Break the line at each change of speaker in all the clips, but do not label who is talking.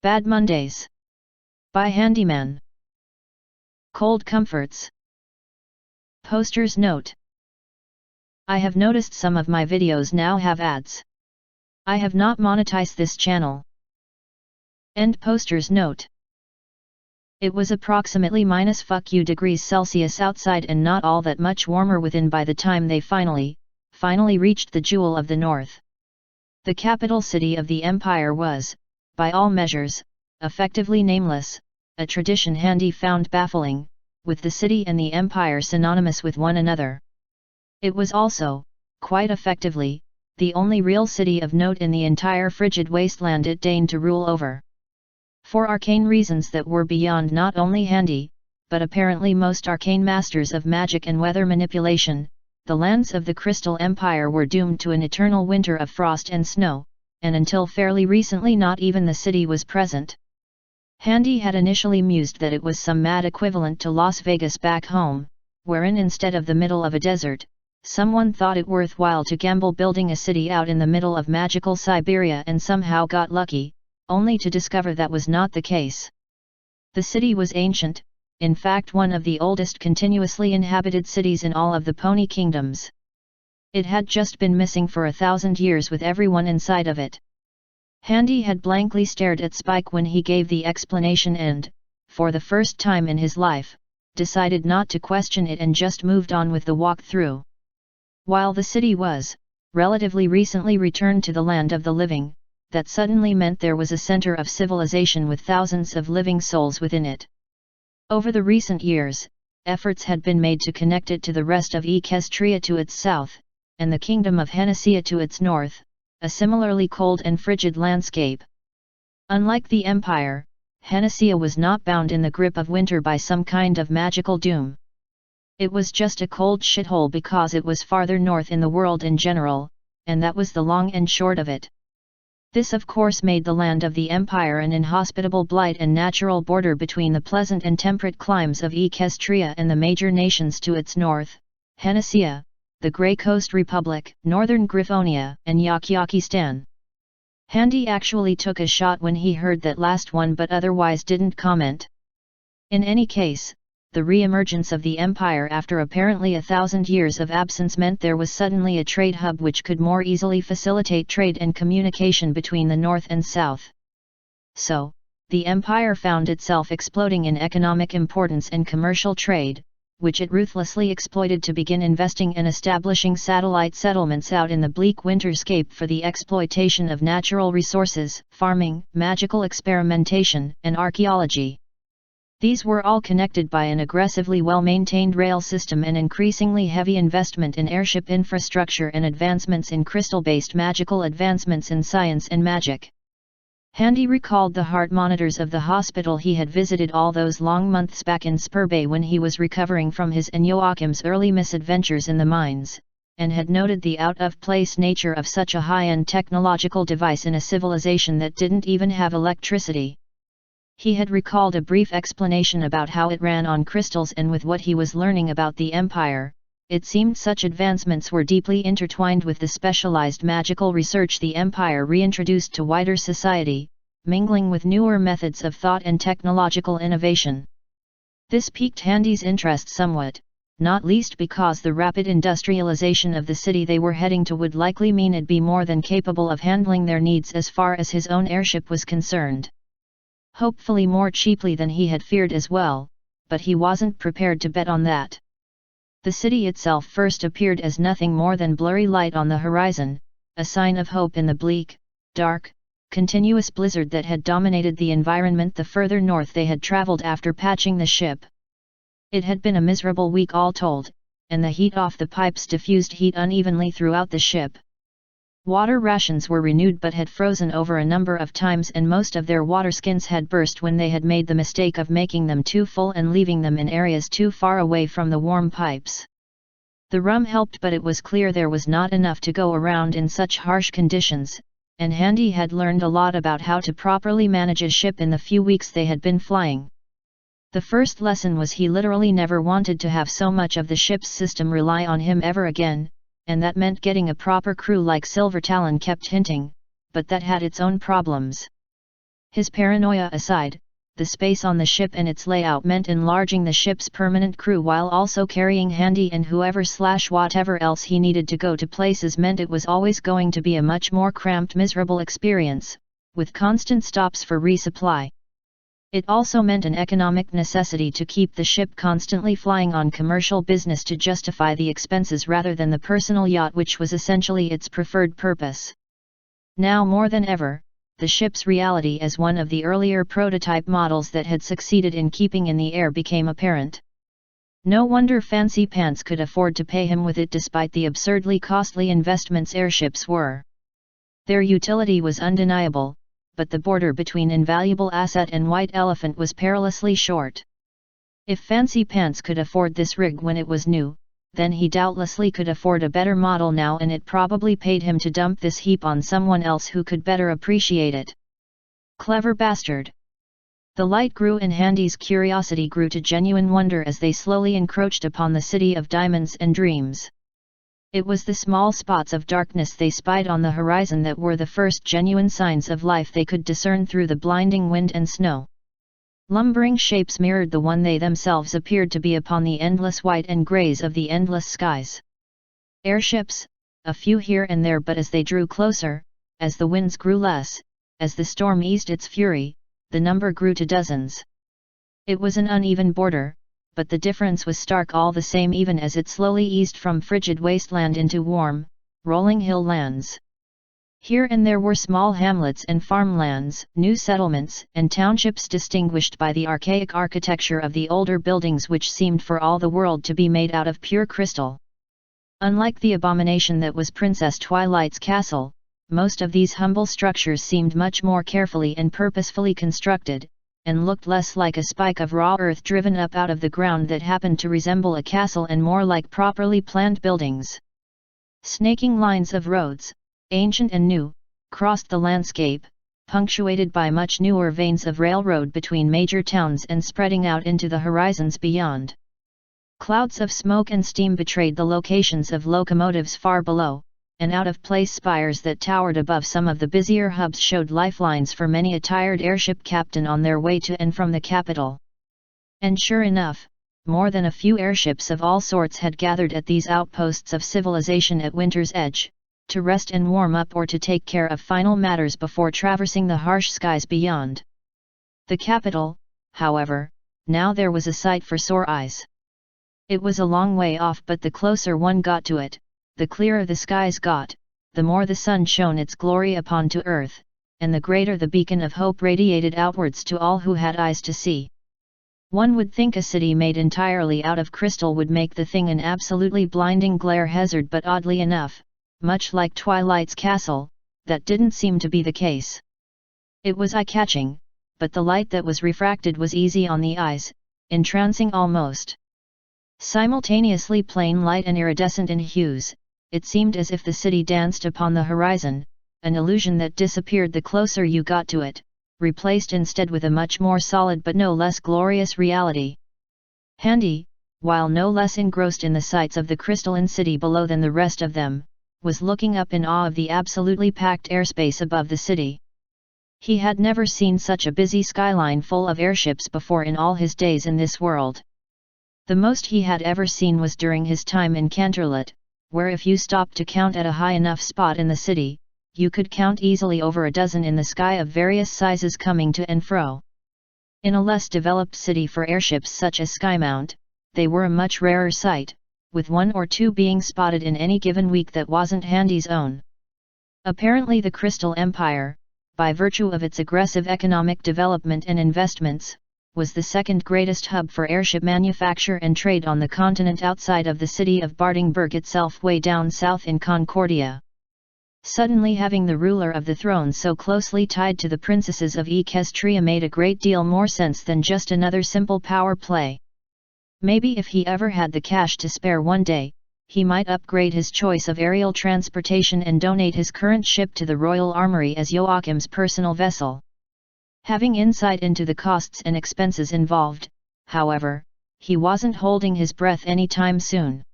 Bad Mondays. By Handyman. Cold Comforts. Posters note. I have noticed some of my videos now have ads. I have not monetized this channel. End posters note. It was approximately -fuck degrees Celsius outside and not all that much warmer within by the time they finally reached the Jewel of the North. The capital city of the empire was, by all measures, effectively nameless, a tradition Handy found baffling, with the city and the empire synonymous with one another. It was also, quite effectively, the only real city of note in the entire frigid wasteland it deigned to rule over. For arcane reasons that were beyond not only Handy, but apparently most arcane masters of magic and weather manipulation, the lands of the Crystal Empire were doomed to an eternal winter of frost and snow, and until fairly recently not even the city was present. Handy had initially mused that it was some mad equivalent to Las Vegas back home, wherein instead of the middle of a desert, someone thought it worthwhile to gamble building a city out in the middle of magical Siberia and somehow got lucky, only to discover that was not the case. The city was ancient, in fact one of the oldest continuously inhabited cities in all of the Pony Kingdoms. It had just been missing for 1,000 years with everyone inside of it. Handy had blankly stared at Spike when he gave the explanation and, for the first time in his life, decided not to question it and just moved on with the walk-through. While the city was, relatively recently returned to the land of the living, that suddenly meant there was a center of civilization with thousands of living souls within it. Over the recent years, efforts had been made to connect it to the rest of Equestria to its south, and the kingdom of Hennessea to its north, a similarly cold and frigid landscape. Unlike the Empire, Hennessea was not bound in the grip of winter by some kind of magical doom. It was just a cold shithole because it was farther north in the world in general, and that was the long and short of it. This of course made the land of the Empire an inhospitable blight and natural border between the pleasant and temperate climes of Equestria and the major nations to its north, Hennessea, the Grey Coast Republic, Northern Griffonia, and Yakyakistan. Handy actually took a shot when he heard that last one but otherwise didn't comment. In any case, the re-emergence of the Empire after apparently 1,000 years of absence meant there was suddenly a trade hub which could more easily facilitate trade and communication between the North and South. So, the Empire found itself exploding in economic importance and commercial trade, which it ruthlessly exploited to begin investing and establishing satellite settlements out in the bleak winterscape for the exploitation of natural resources, farming, magical experimentation, and archaeology. These were all connected by an aggressively well-maintained rail system and increasingly heavy investment in airship infrastructure and advancements in crystal-based magical advancements in science and magic. Handy recalled the heart monitors of the hospital he had visited all those long months back in Spurbay when he was recovering from his and Joachim's early misadventures in the mines, and had noted the out-of-place nature of such a high-end technological device in a civilization that didn't even have electricity. He had recalled a brief explanation about how it ran on crystals, and with what he was learning about the Empire, it seemed such advancements were deeply intertwined with the specialized magical research the Empire reintroduced to wider society, mingling with newer methods of thought and technological innovation. This piqued Handy's interest somewhat, not least because the rapid industrialization of the city they were heading to would likely mean it'd be more than capable of handling their needs as far as his own airship was concerned. Hopefully more cheaply than he had feared as well, but he wasn't prepared to bet on that. The city itself first appeared as nothing more than blurry light on the horizon, a sign of hope in the bleak, dark, continuous blizzard that had dominated the environment the further north they had traveled after patching the ship. It had been a miserable week all told, and the heat off the pipes diffused heat unevenly throughout the ship. Water rations were renewed but had frozen over a number of times, and most of their water skins had burst when they had made the mistake of making them too full and leaving them in areas too far away from the warm pipes. The rum helped, but it was clear there was not enough to go around in such harsh conditions, and Handy had learned a lot about how to properly manage a ship in the few weeks they had been flying. The first lesson was he literally never wanted to have so much of the ship's system rely on him ever again, and that meant getting a proper crew like Silver Talon kept hinting, but that had its own problems. His paranoia aside, the space on the ship and its layout meant enlarging the ship's permanent crew while also carrying Handy and whoever/whatever else he needed to go to places meant it was always going to be a much more cramped, miserable experience, with constant stops for resupply. It also meant an economic necessity to keep the ship constantly flying on commercial business to justify the expenses rather than the personal yacht which was essentially its preferred purpose. Now more than ever, the ship's reality as one of the earlier prototype models that had succeeded in keeping in the air became apparent. No wonder Fancy Pants could afford to pay him with it despite the absurdly costly investments airships were. Their utility was undeniable, but the border between invaluable asset and white elephant was perilously short. If Fancy Pants could afford this rig when it was new, then he doubtlessly could afford a better model now, and it probably paid him to dump this heap on someone else who could better appreciate it. Clever bastard! The light grew and Handy's curiosity grew to genuine wonder as they slowly encroached upon the city of diamonds and dreams. It was the small spots of darkness they spied on the horizon that were the first genuine signs of life they could discern through the blinding wind and snow. Lumbering shapes mirrored the one they themselves appeared to be upon the endless white and greys of the endless skies. Airships, a few here and there, but as they drew closer, as the winds grew less, as the storm eased its fury, the number grew to dozens. It was an uneven border, but the difference was stark all the same even as it slowly eased from frigid wasteland into warm, rolling hill lands. Here and there were small hamlets and farmlands, new settlements and townships distinguished by the archaic architecture of the older buildings which seemed for all the world to be made out of pure crystal. Unlike the abomination that was Princess Twilight's castle, most of these humble structures seemed much more carefully and purposefully constructed, and looked less like a spike of raw earth driven up out of the ground that happened to resemble a castle and more like properly planned buildings. Snaking lines of roads, ancient and new, crossed the landscape, punctuated by much newer veins of railroad between major towns and spreading out into the horizons beyond. Clouds of smoke and steam betrayed the locations of locomotives far below, and out-of-place spires that towered above some of the busier hubs showed lifelines for many a tired airship captain on their way to and from the capital. And sure enough, more than a few airships of all sorts had gathered at these outposts of civilization at winter's edge, to rest and warm up or to take care of final matters before traversing the harsh skies beyond. The capital, however, now there was a sight for sore eyes. It was a long way off, but the closer one got to it, the clearer the skies got, the more the sun shone its glory upon to earth, and the greater the beacon of hope radiated outwards to all who had eyes to see. One would think a city made entirely out of crystal would make the thing an absolutely blinding glare hazard, but oddly enough, much like Twilight's castle, that didn't seem to be the case. It was eye-catching, but the light that was refracted was easy on the eyes, entrancing almost. Simultaneously plain light and iridescent in hues, it seemed as if the city danced upon the horizon, an illusion that disappeared the closer you got to it, replaced instead with a much more solid but no less glorious reality. Handy, while no less engrossed in the sights of the crystalline city below than the rest of them, was looking up in awe of the absolutely packed airspace above the city. He had never seen such a busy skyline full of airships before in all his days in this world. The most he had ever seen was during his time in Canterlot, where if you stopped to count at a high enough spot in the city, you could count easily over a dozen in the sky of various sizes coming to and fro. In a less developed city for airships such as Skymount, they were a much rarer sight, with one or two being spotted in any given week that wasn't Handy's own. Apparently the Crystal Empire, by virtue of its aggressive economic development and investments, was the second greatest hub for airship manufacture and trade on the continent outside of the city of Bartingburg itself way down south in Concordia. Suddenly having the ruler of the throne so closely tied to the princesses of Equestria made a great deal more sense than just another simple power play. Maybe if he ever had the cash to spare one day, he might upgrade his choice of aerial transportation and donate his current ship to the Royal Armoury as Joachim's personal vessel. Having insight into the costs and expenses involved, however, he wasn't holding his breath anytime soon.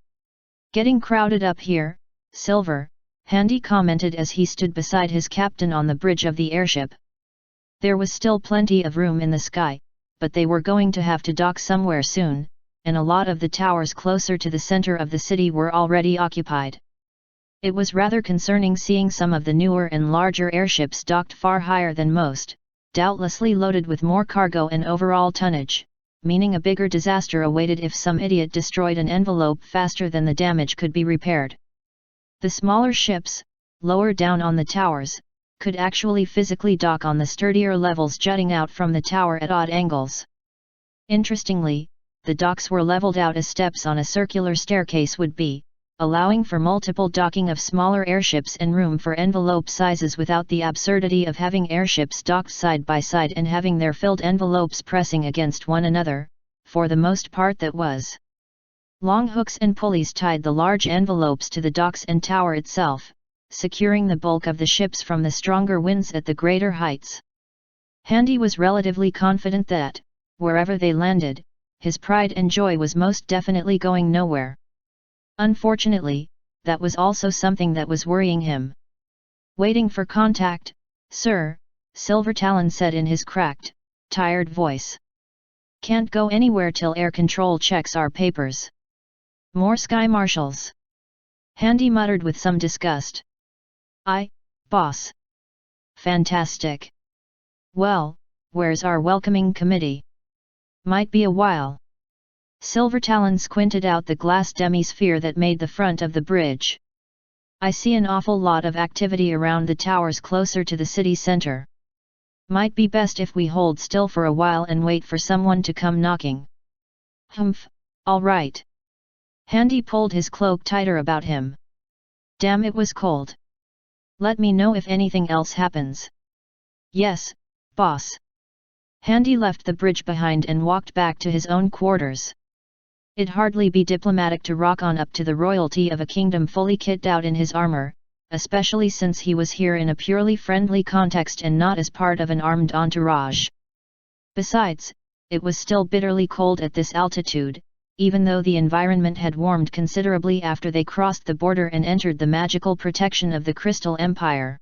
"Getting crowded up here, Silver," Handy commented as he stood beside his captain on the bridge of the airship. There was still plenty of room in the sky, but they were going to have to dock somewhere soon, and a lot of the towers closer to the center of the city were already occupied. It was rather concerning seeing some of the newer and larger airships docked far higher than most, doubtlessly loaded with more cargo and overall tonnage, meaning a bigger disaster awaited if some idiot destroyed an envelope faster than the damage could be repaired. The smaller ships, lower down on the towers, could actually physically dock on the sturdier levels jutting out from the tower at odd angles. Interestingly, the docks were leveled out as steps on a circular staircase would be, allowing for multiple docking of smaller airships and room for envelope sizes without the absurdity of having airships docked side by side and having their filled envelopes pressing against one another. For the most part that was. Long hooks and pulleys tied the large envelopes to the docks and tower itself, securing the bulk of the ships from the stronger winds at the greater heights. Handy was relatively confident that, wherever they landed, his pride and joy was most definitely going nowhere. Unfortunately, that was also something that was worrying him. "Waiting for contact, sir," Silvertalon said in his cracked, tired voice. "Can't go anywhere till air control checks our papers." "More sky marshals?" Handy muttered with some disgust. "Aye, boss." "Fantastic. Well, where's our welcoming committee? Might be a while." Silvertalon squinted out the glass demi-sphere that made the front of the bridge. "I see an awful lot of activity around the towers closer to the city center. Might be best if we hold still for a while and wait for someone to come knocking." "Humph, all right." Handy pulled his cloak tighter about him. Damn, it was cold. "Let me know if anything else happens." "Yes, boss." Handy left the bridge behind and walked back to his own quarters. It'd hardly be diplomatic to rock on up to the royalty of a kingdom fully kitted out in his armor, especially since he was here in a purely friendly context and not as part of an armed entourage. Besides, it was still bitterly cold at this altitude, even though the environment had warmed considerably after they crossed the border and entered the magical protection of the Crystal Empire.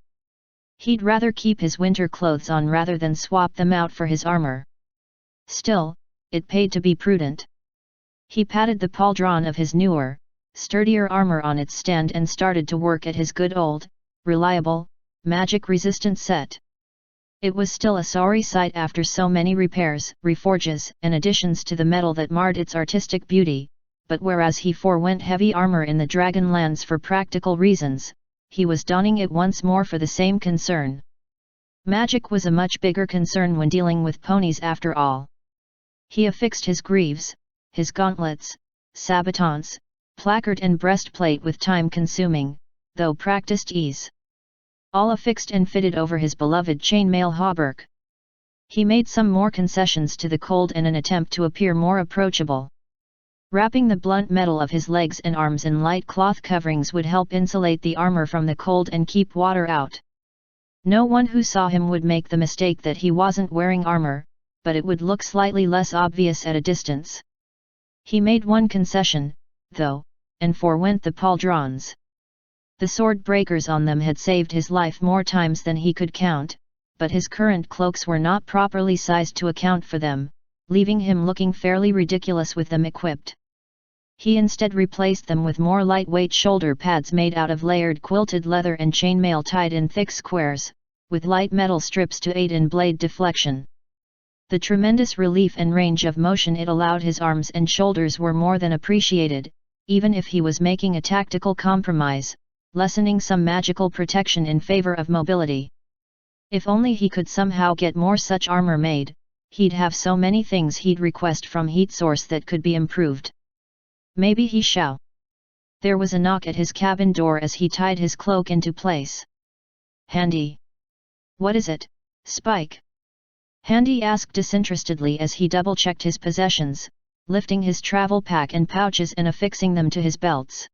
He'd rather keep his winter clothes on rather than swap them out for his armor. Still, it paid to be prudent. He patted the pauldron of his newer, sturdier armor on its stand and started to work at his good old, reliable, magic-resistant set. It was still a sorry sight after so many repairs, reforges, and additions to the metal that marred its artistic beauty, but whereas he forewent heavy armor in the Dragonlands for practical reasons, he was donning it once more for the same concern. Magic was a much bigger concern when dealing with ponies after all. He affixed his greaves, his gauntlets, sabatons, placard and breastplate with time-consuming, though practiced ease. All affixed and fitted over his beloved chainmail hauberk. He made some more concessions to the cold in an attempt to appear more approachable. Wrapping the blunt metal of his legs and arms in light cloth coverings would help insulate the armor from the cold and keep water out. No one who saw him would make the mistake that he wasn't wearing armor, but it would look slightly less obvious at a distance. He made one concession, though, and forewent the pauldrons. The sword breakers on them had saved his life more times than he could count, but his current cloaks were not properly sized to account for them, leaving him looking fairly ridiculous with them equipped. He instead replaced them with more lightweight shoulder pads made out of layered quilted leather and chainmail tied in thick squares, with light metal strips to aid in blade deflection. The tremendous relief and range of motion it allowed his arms and shoulders were more than appreciated, even if he was making a tactical compromise, lessening some magical protection in favor of mobility. If only he could somehow get more such armor made, he'd have so many things he'd request from Heat Source that could be improved. Maybe he shall. There was a knock at his cabin door as he tied his cloak into place. "Handy." "What is it, Spike?" Handy asked disinterestedly as he double-checked his possessions, lifting his travel pack and pouches and affixing them to his belts.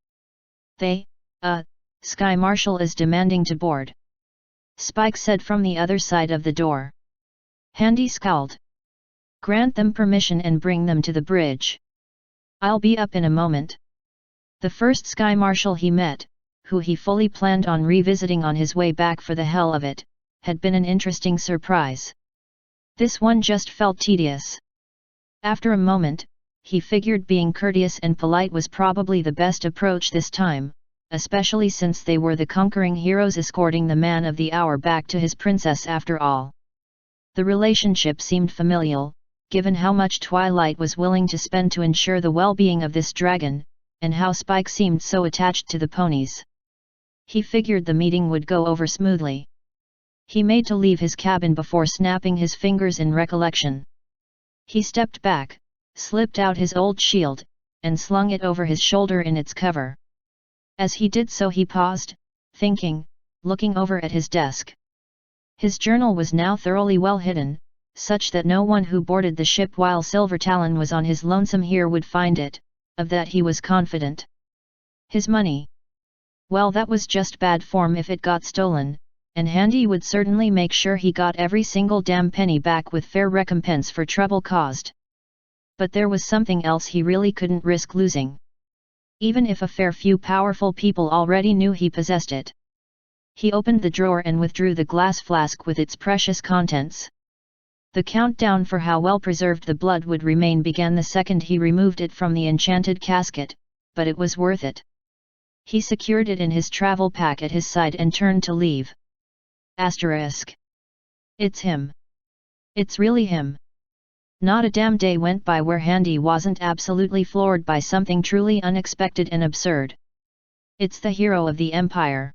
Sky Marshal is demanding to board," Spike said from the other side of the door. Handy scowled. "Grant them permission and bring them to the bridge. I'll be up in a moment." The first Sky Marshal he met, who he fully planned on revisiting on his way back for the hell of it, had been an interesting surprise. This one just felt tedious. After a moment, he figured being courteous and polite was probably the best approach this time, especially since they were the conquering heroes escorting the man of the hour back to his princess after all. The relationship seemed familial, given how much Twilight was willing to spend to ensure the well-being of this dragon, and how Spike seemed so attached to the ponies. He figured the meeting would go over smoothly. He made to leave his cabin before snapping his fingers in recollection. He stepped back, slipped out his old shield, and slung it over his shoulder in its cover. As he did so he paused, thinking, looking over at his desk. His journal was now thoroughly well hidden, such that no one who boarded the ship while Silver Talon was on his lonesome here would find it, of that he was confident. His money. Well, that was just bad form if it got stolen, and Handy would certainly make sure he got every single damn penny back with fair recompense for trouble caused. But there was something else he really couldn't risk losing. Even if a fair few powerful people already knew he possessed it. He opened the drawer and withdrew the glass flask with its precious contents. The countdown for how well preserved the blood would remain began the second he removed it from the enchanted casket, but it was worth it. He secured it in his travel pack at his side and turned to leave. Asterisk. It's him. It's really him. Not a damn day went by where Handy wasn't absolutely floored by something truly unexpected and absurd. It's the hero of the Empire.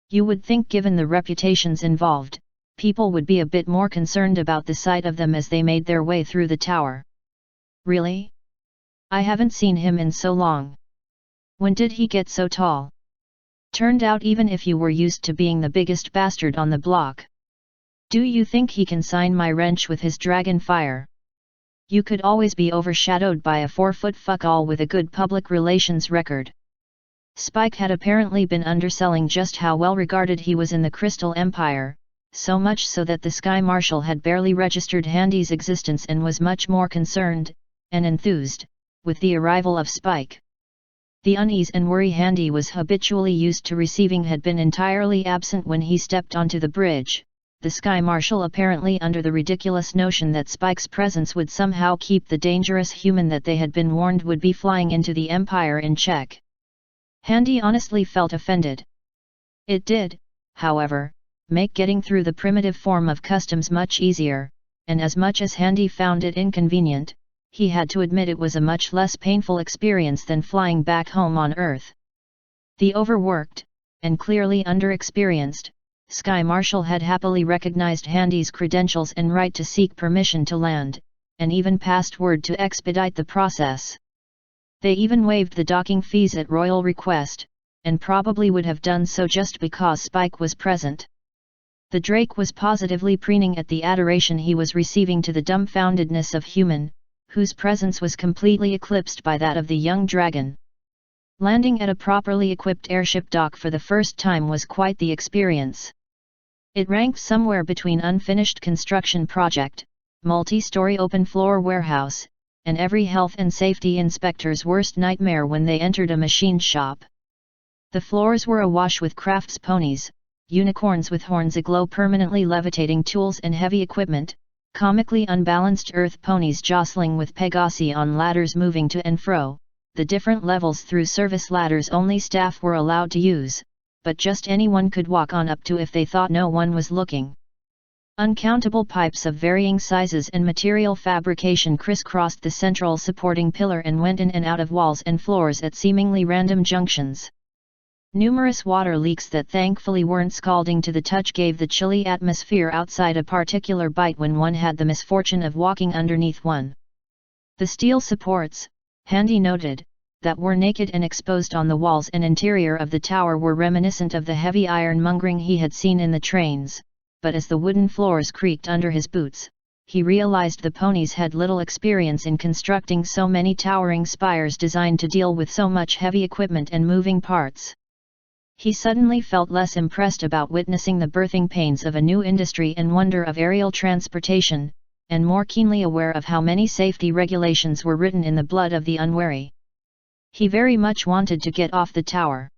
You would think, given the reputations involved, people would be a bit more concerned about the sight of them as they made their way through the tower. Really? I haven't seen him in so long. When did he get so tall? Turned out even if you were used to being the biggest bastard on the block. Do you think he can sign my wrench with his dragon fire? You could always be overshadowed by a 4-foot fuck-all with a good public relations record. Spike had apparently been underselling just how well regarded he was in the Crystal Empire, so much so that the Sky Marshal had barely registered Handy's existence and was much more concerned, and enthused, with the arrival of Spike. The unease and worry Handy was habitually used to receiving had been entirely absent when he stepped onto the bridge, the Sky Marshal apparently under the ridiculous notion that Spike's presence would somehow keep the dangerous human that they had been warned would be flying into the Empire in check. Handy honestly felt offended. It did, however, make getting through the primitive form of customs much easier, and as much as Handy found it inconvenient, he had to admit it was a much less painful experience than flying back home on Earth. The overworked, and clearly underexperienced, Sky Marshal had happily recognized Handy's credentials and right to seek permission to land, and even passed word to expedite the process. They even waived the docking fees at royal request, and probably would have done so just because Spike was present. The Drake was positively preening at the adoration he was receiving to the dumbfoundedness of human, whose presence was completely eclipsed by that of the young dragon. Landing at a properly equipped airship dock for the first time was quite the experience. It ranked somewhere between unfinished construction project, multi-story open-floor warehouse, and every health and safety inspector's worst nightmare when they entered a machine shop. The floors were awash with crafts ponies, unicorns with horns aglow permanently levitating tools and heavy equipment, comically unbalanced earth ponies jostling with Pegasi on ladders moving to and fro, the different levels through service ladders only staff were allowed to use, but just anyone could walk on up to if they thought no one was looking. Uncountable pipes of varying sizes and material fabrication crisscrossed the central supporting pillar and went in and out of walls and floors at seemingly random junctions. Numerous water leaks that thankfully weren't scalding to the touch gave the chilly atmosphere outside a particular bite when one had the misfortune of walking underneath one. The steel supports, Handy noted, that were naked and exposed on the walls and interior of the tower were reminiscent of the heavy ironmongering he had seen in the trains, but as the wooden floors creaked under his boots, he realized the ponies had little experience in constructing so many towering spires designed to deal with so much heavy equipment and moving parts. He suddenly felt less impressed about witnessing the birthing pains of a new industry and wonder of aerial transportation, and more keenly aware of how many safety regulations were written in the blood of the unwary. He very much wanted to get off the tower.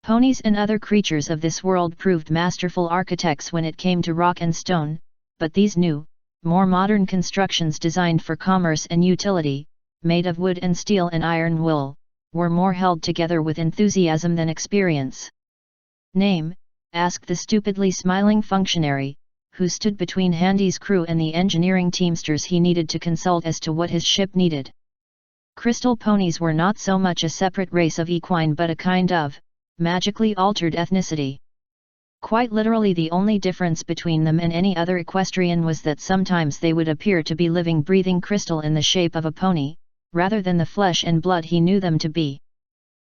Ponies and other creatures of this world proved masterful architects when it came to rock and stone, but these new, more modern constructions designed for commerce and utility, made of wood and steel and iron wool, were more held together with enthusiasm than experience. "Name?" asked the stupidly smiling functionary, who stood between Handy's crew and the engineering teamsters he needed to consult as to what his ship needed. Crystal ponies were not so much a separate race of equine but a kind of magically altered ethnicity. Quite literally, the only difference between them and any other equestrian was that sometimes they would appear to be living, breathing crystal in the shape of a pony, rather than the flesh and blood he knew them to be.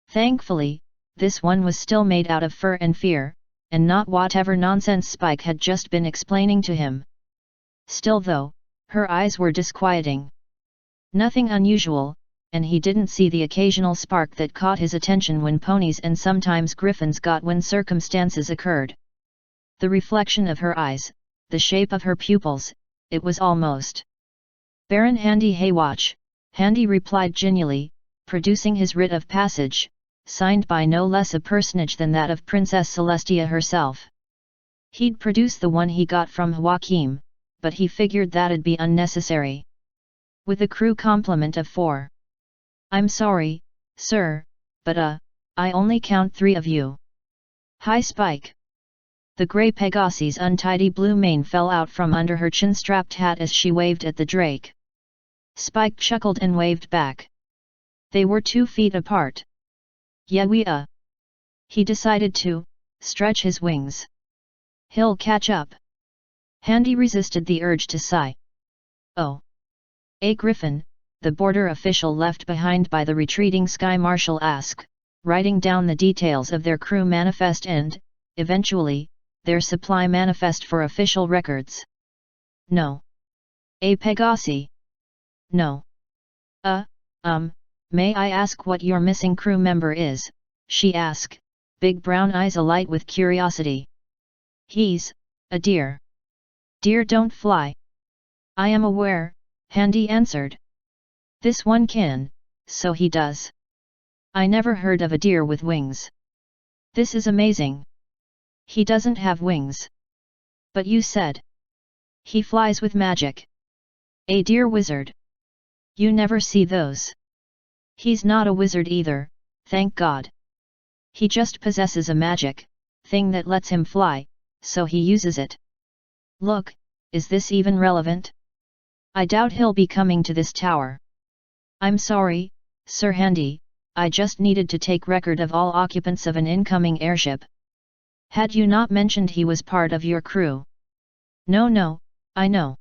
Thankfully, this one was still made out of fur and fear, and not whatever nonsense Spike had just been explaining to him. Still though, her eyes were disquieting. Nothing unusual, and he didn't see the occasional spark that caught his attention when ponies and sometimes griffins got when circumstances occurred. The reflection of her eyes, the shape of her pupils, it was almost Baron Handy Haywatch, Handy replied genially, producing his writ of passage, signed by no less a personage than that of Princess Celestia herself. He'd produce the one he got from Joachim, but he figured that'd be unnecessary. With a crew complement of 4. "I'm sorry, sir, but I only count 3 of you." "Hi Spike." The grey Pegassi's untidy blue mane fell out from under her chin-strapped hat as she waved at the drake. Spike chuckled and waved back. They were 2 feet apart. "Yeah, he decided to stretch his wings. "He'll catch up." Handy resisted the urge to sigh. "Oh. A Griffin," the border official left behind by the retreating Sky Marshal asked, writing down the details of their crew manifest and, eventually, their supply manifest for official records. "No." "A Pegassi?" "No." May I ask what your missing crew member is?" she asked, big brown eyes alight with curiosity. "He's a deer." "Deer don't fly." "I am aware," Handy answered. "This one can, so he does. I never heard of a deer with wings. This is amazing. He doesn't have wings." "But you said he flies with magic." "A deer wizard. You never see those." "He's not a wizard either, thank God. He just possesses a magic thing that lets him fly, so he uses it." "Look, is this even relevant? I doubt he'll be coming to this tower." "I'm sorry, Sir Handy, I just needed to take record of all occupants of an incoming airship." "Had you not mentioned he was part of your crew?" No, I know.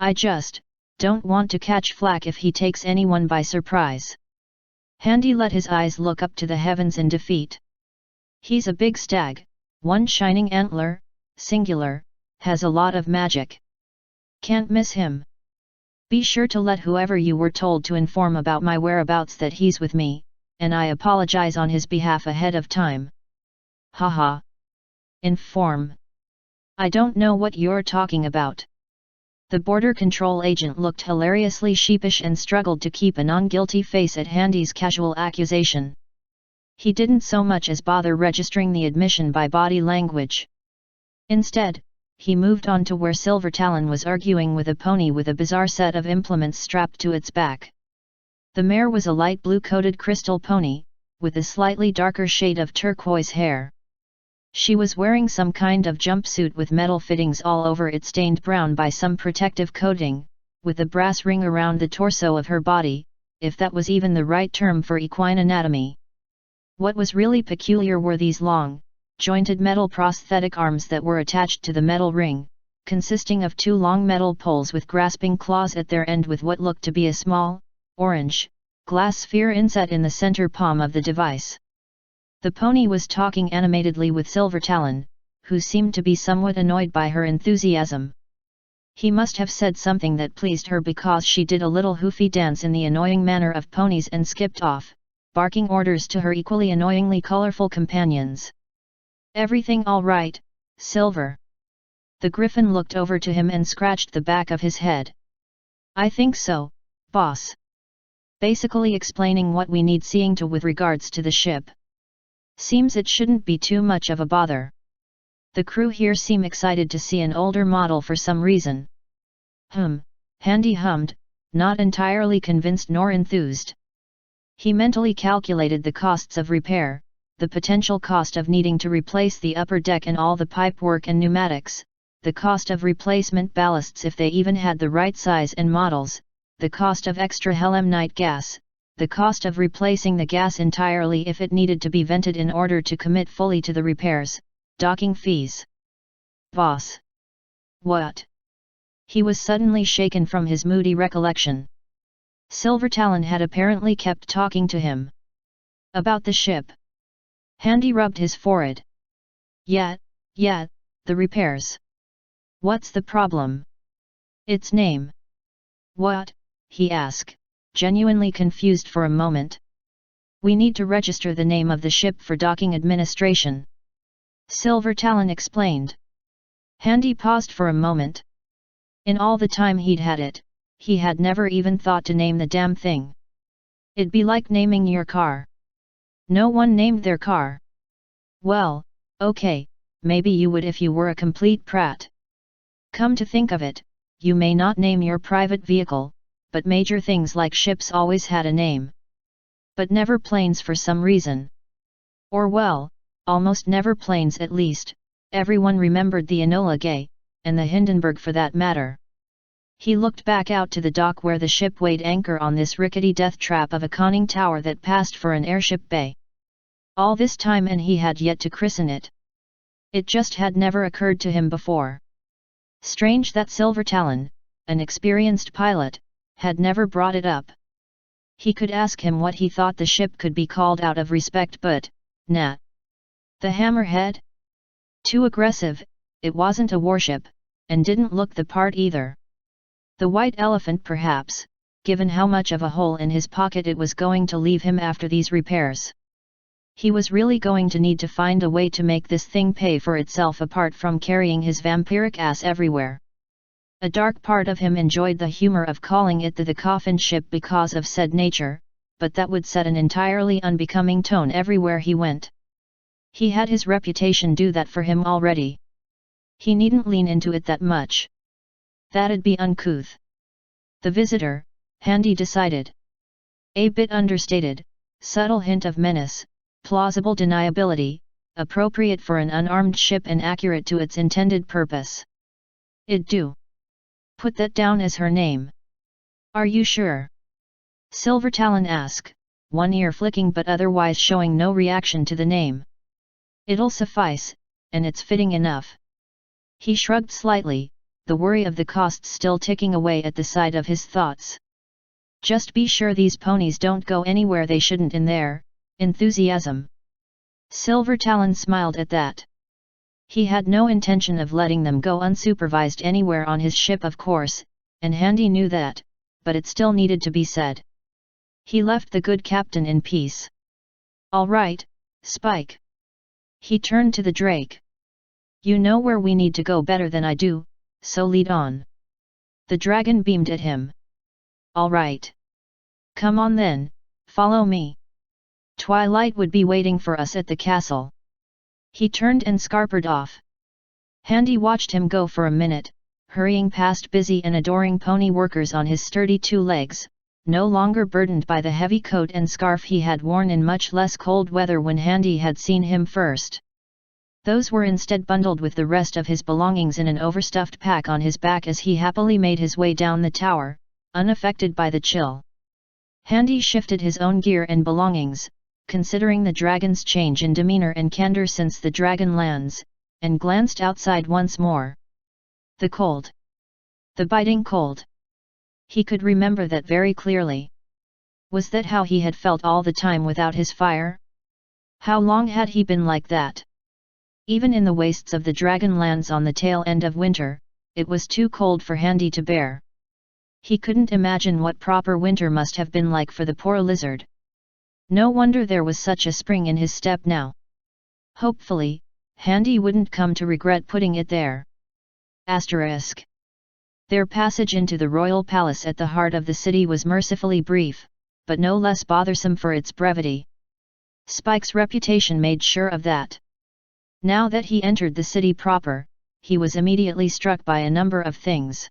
I just don't want to catch flack if he takes anyone by surprise." Handy let his eyes look up to the heavens in defeat. "He's a big stag, one shining antler, singular, has a lot of magic. Can't miss him. Be sure to let whoever you were told to inform about my whereabouts that he's with me, and I apologize on his behalf ahead of time." "Haha. Inform? I don't know what you're talking about." The border control agent looked hilariously sheepish and struggled to keep a non-guilty face at Handy's casual accusation. He didn't so much as bother registering the admission by body language. Instead, he moved on to where Silver Talon was arguing with a pony with a bizarre set of implements strapped to its back. The mare was a light blue-coated crystal pony, with a slightly darker shade of turquoise hair. She was wearing some kind of jumpsuit with metal fittings all over it stained brown by some protective coating, with a brass ring around the torso of her body, if that was even the right term for equine anatomy. What was really peculiar were these long, jointed metal prosthetic arms that were attached to the metal ring, consisting of 2 long metal poles with grasping claws at their end with what looked to be a small, orange, glass sphere inset in the center palm of the device. The pony was talking animatedly with Silver Talon, who seemed to be somewhat annoyed by her enthusiasm. He must have said something that pleased her because she did a little hoofy dance in the annoying manner of ponies and skipped off, barking orders to her equally annoyingly colorful companions. "Everything all right, Silver?" The Griffin looked over to him and scratched the back of his head. "I think so, boss." Basically explaining what we need seeing to with regards to the ship. "Seems it shouldn't be too much of a bother. The crew here seem excited to see an older model for some reason." Handy hummed, not entirely convinced nor enthused. He mentally calculated the costs of repair, the potential cost of needing to replace the upper deck and all the pipework and pneumatics, the cost of replacement ballasts if they even had the right size and models, the cost of extra helium night gas, the cost of replacing the gas entirely if it needed to be vented in order to commit fully to the repairs, docking fees. Boss. What? He was suddenly shaken from his moody recollection. Silvertalon had apparently kept talking to him. About the ship. Handy rubbed his forehead. Yeah, the repairs. What's the problem? Its name. What? He asked, genuinely confused for a moment. We need to register the name of the ship for docking administration. Silvertalon explained. Handy paused for a moment. In all the time he'd had it, he had never even thought to name the damn thing. It'd be like naming your car. No one named their car. Well, okay, maybe you would if you were a complete prat. Come to think of it, you may not name your private vehicle, but major things like ships always had a name. But never planes for some reason. Or well, almost never planes at least. Everyone remembered the Enola Gay, and the Hindenburg for that matter. He looked back out to the dock where the ship weighed anchor on this rickety death trap of a conning tower that passed for an airship bay. All this time and he had yet to christen it. It just had never occurred to him before. Strange that Silvertalon, an experienced pilot, had never brought it up. He could ask him what he thought the ship could be called out of respect, but, nah. The Hammerhead? Too aggressive, it wasn't a warship, and didn't look the part either. The White Elephant perhaps, given how much of a hole in his pocket it was going to leave him after these repairs. He was really going to need to find a way to make this thing pay for itself apart from carrying his vampiric ass everywhere. A dark part of him enjoyed the humor of calling it the coffin ship because of said nature, but that would set an entirely unbecoming tone everywhere he went. He had his reputation do that for him already. He needn't lean into it that much. That'd be uncouth. The visitor, Handy decided. A bit understated, subtle hint of menace, plausible deniability, appropriate for an unarmed ship and accurate to its intended purpose. It'd do. Put that down as her name. Are you sure? Silvertalon asked, one ear flicking but otherwise showing no reaction to the name. It'll suffice, and it's fitting enough. He shrugged slightly, the worry of the costs still ticking away at the side of his thoughts. Just be sure these ponies don't go anywhere they shouldn't in there. Enthusiasm. Silvertalon smiled at that. He had no intention of letting them go unsupervised anywhere on his ship, of course, and Handy knew that, but it still needed to be said. He left the good captain in peace. All right, Spike. He turned to the Drake. You know where we need to go better than I do, so lead on. The dragon beamed at him. All right. Come on then, follow me. Twilight would be waiting for us at the castle. He turned and scarpered off. Handy watched him go for a minute, hurrying past busy and adoring pony workers on his sturdy two legs, no longer burdened by the heavy coat and scarf he had worn in much less cold weather when Handy had seen him first. Those were instead bundled with the rest of his belongings in an overstuffed pack on his back as he happily made his way down the tower, unaffected by the chill. Handy shifted his own gear and belongings, considering the dragon's change in demeanor and candor since the dragon lands, and glanced outside once more. The cold. The biting cold. He could remember that very clearly. Was that how he had felt all the time without his fire? How long had he been like that? Even in the wastes of the Dragonlands on the tail end of winter, it was too cold for Handy to bear. He couldn't imagine what proper winter must have been like for the poor lizard. No wonder there was such a spring in his step now. Hopefully, Handy wouldn't come to regret putting it there. Asterisk. Their passage into the royal palace at the heart of the city was mercifully brief, but no less bothersome for its brevity. Spike's reputation made sure of that. Now that he entered the city proper, he was immediately struck by a number of things.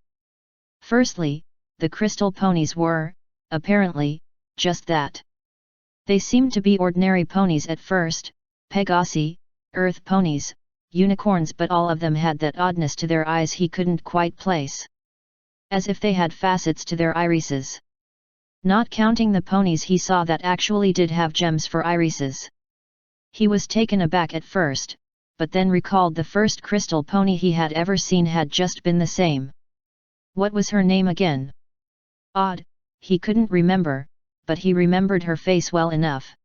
Firstly, the crystal ponies were, apparently, just that. They seemed to be ordinary ponies at first, Pegasi, earth ponies, unicorns, but all of them had that oddness to their eyes he couldn't quite place. As if they had facets to their irises. Not counting the ponies he saw that actually did have gems for irises. He was taken aback at first, but then recalled the first crystal pony he had ever seen had just been the same. What was her name again? Odd, he couldn't remember, but he remembered her face well enough.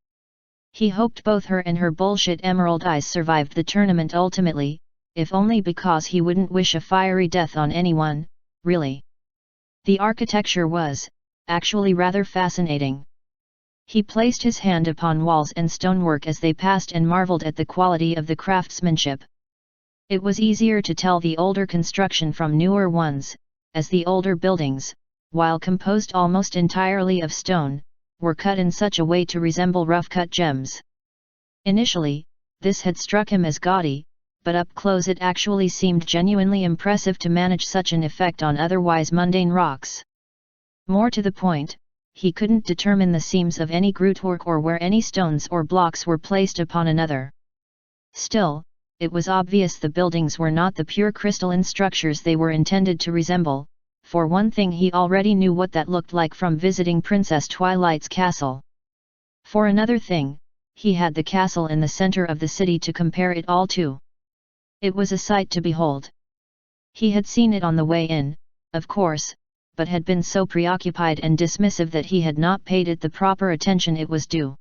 He hoped both her and her bullshit emerald eyes survived the tournament ultimately, if only because he wouldn't wish a fiery death on anyone, really. The architecture was, actually rather fascinating. He placed his hand upon walls and stonework as they passed and marveled at the quality of the craftsmanship. It was easier to tell the older construction from newer ones, as the older buildings, while composed almost entirely of stone, were cut in such a way to resemble rough-cut gems. Initially, this had struck him as gaudy, but up close it actually seemed genuinely impressive to manage such an effect on otherwise mundane rocks. More to the point, he couldn't determine the seams of any grootwork or where any stones or blocks were placed upon another. Still, it was obvious the buildings were not the pure crystalline structures they were intended to resemble. For one thing, he already knew what that looked like from visiting Princess Twilight's castle. For another thing, he had the castle in the center of the city to compare it all to. It was a sight to behold. He had seen it on the way in, of course, but had been so preoccupied and dismissive that he had not paid it the proper attention it was due.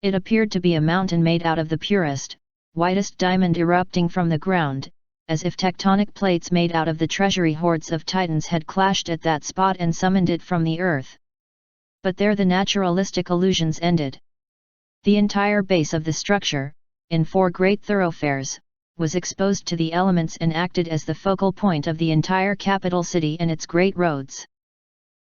It appeared to be a mountain made out of the purest, whitest diamond erupting from the ground, as if tectonic plates made out of the treasury hoards of titans had clashed at that spot and summoned it from the earth. But there the naturalistic illusions ended. The entire base of the structure, in 4 great thoroughfares, was exposed to the elements and acted as the focal point of the entire capital city and its great roads.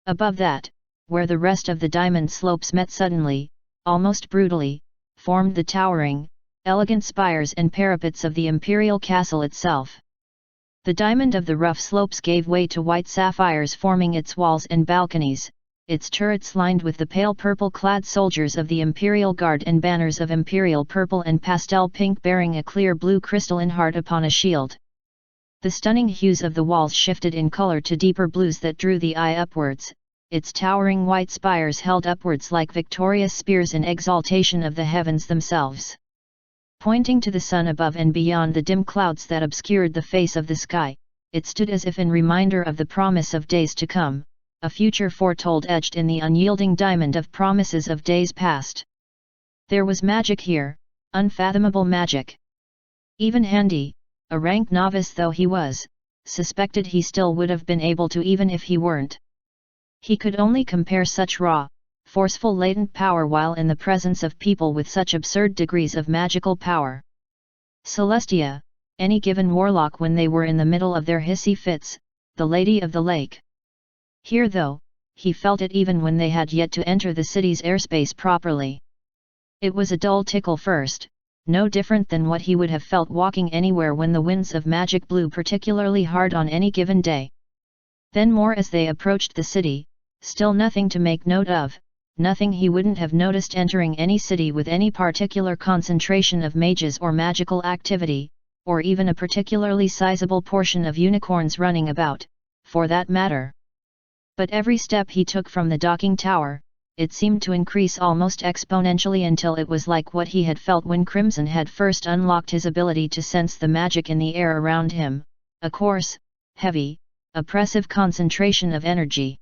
Above that, where the rest of the diamond slopes met suddenly, almost brutally, formed the towering, elegant spires and parapets of the imperial castle itself. The diamond of the rough slopes gave way to white sapphires forming its walls and balconies, its turrets lined with the pale purple-clad soldiers of the Imperial Guard and banners of imperial purple and pastel pink bearing a clear blue crystalline heart upon a shield. The stunning hues of the walls shifted in color to deeper blues that drew the eye upwards, its towering white spires held upwards like victorious spears in exaltation of the heavens themselves. Pointing to the sun above and beyond the dim clouds that obscured the face of the sky, it stood as if in reminder of the promise of days to come, a future foretold etched in the unyielding diamond of promises of days past. There was magic here, unfathomable magic. Even Handy, a rank novice though he was, suspected he still would have been able to even if he weren't. He could only compare such raw, forceful latent power while in the presence of people with such absurd degrees of magical power. Celestia, any given warlock when they were in the middle of their hissy fits, the Lady of the Lake. Here though, he felt it even when they had yet to enter the city's airspace properly. It was a dull tickle first, no different than what he would have felt walking anywhere when the winds of magic blew particularly hard on any given day. Then more as they approached the city, still nothing to make note of, nothing he wouldn't have noticed entering any city with any particular concentration of mages or magical activity, or even a particularly sizable portion of unicorns running about, for that matter. But every step he took from the docking tower, it seemed to increase almost exponentially until it was like what he had felt when Crimson had first unlocked his ability to sense the magic in the air around him, a coarse, heavy, oppressive concentration of energy.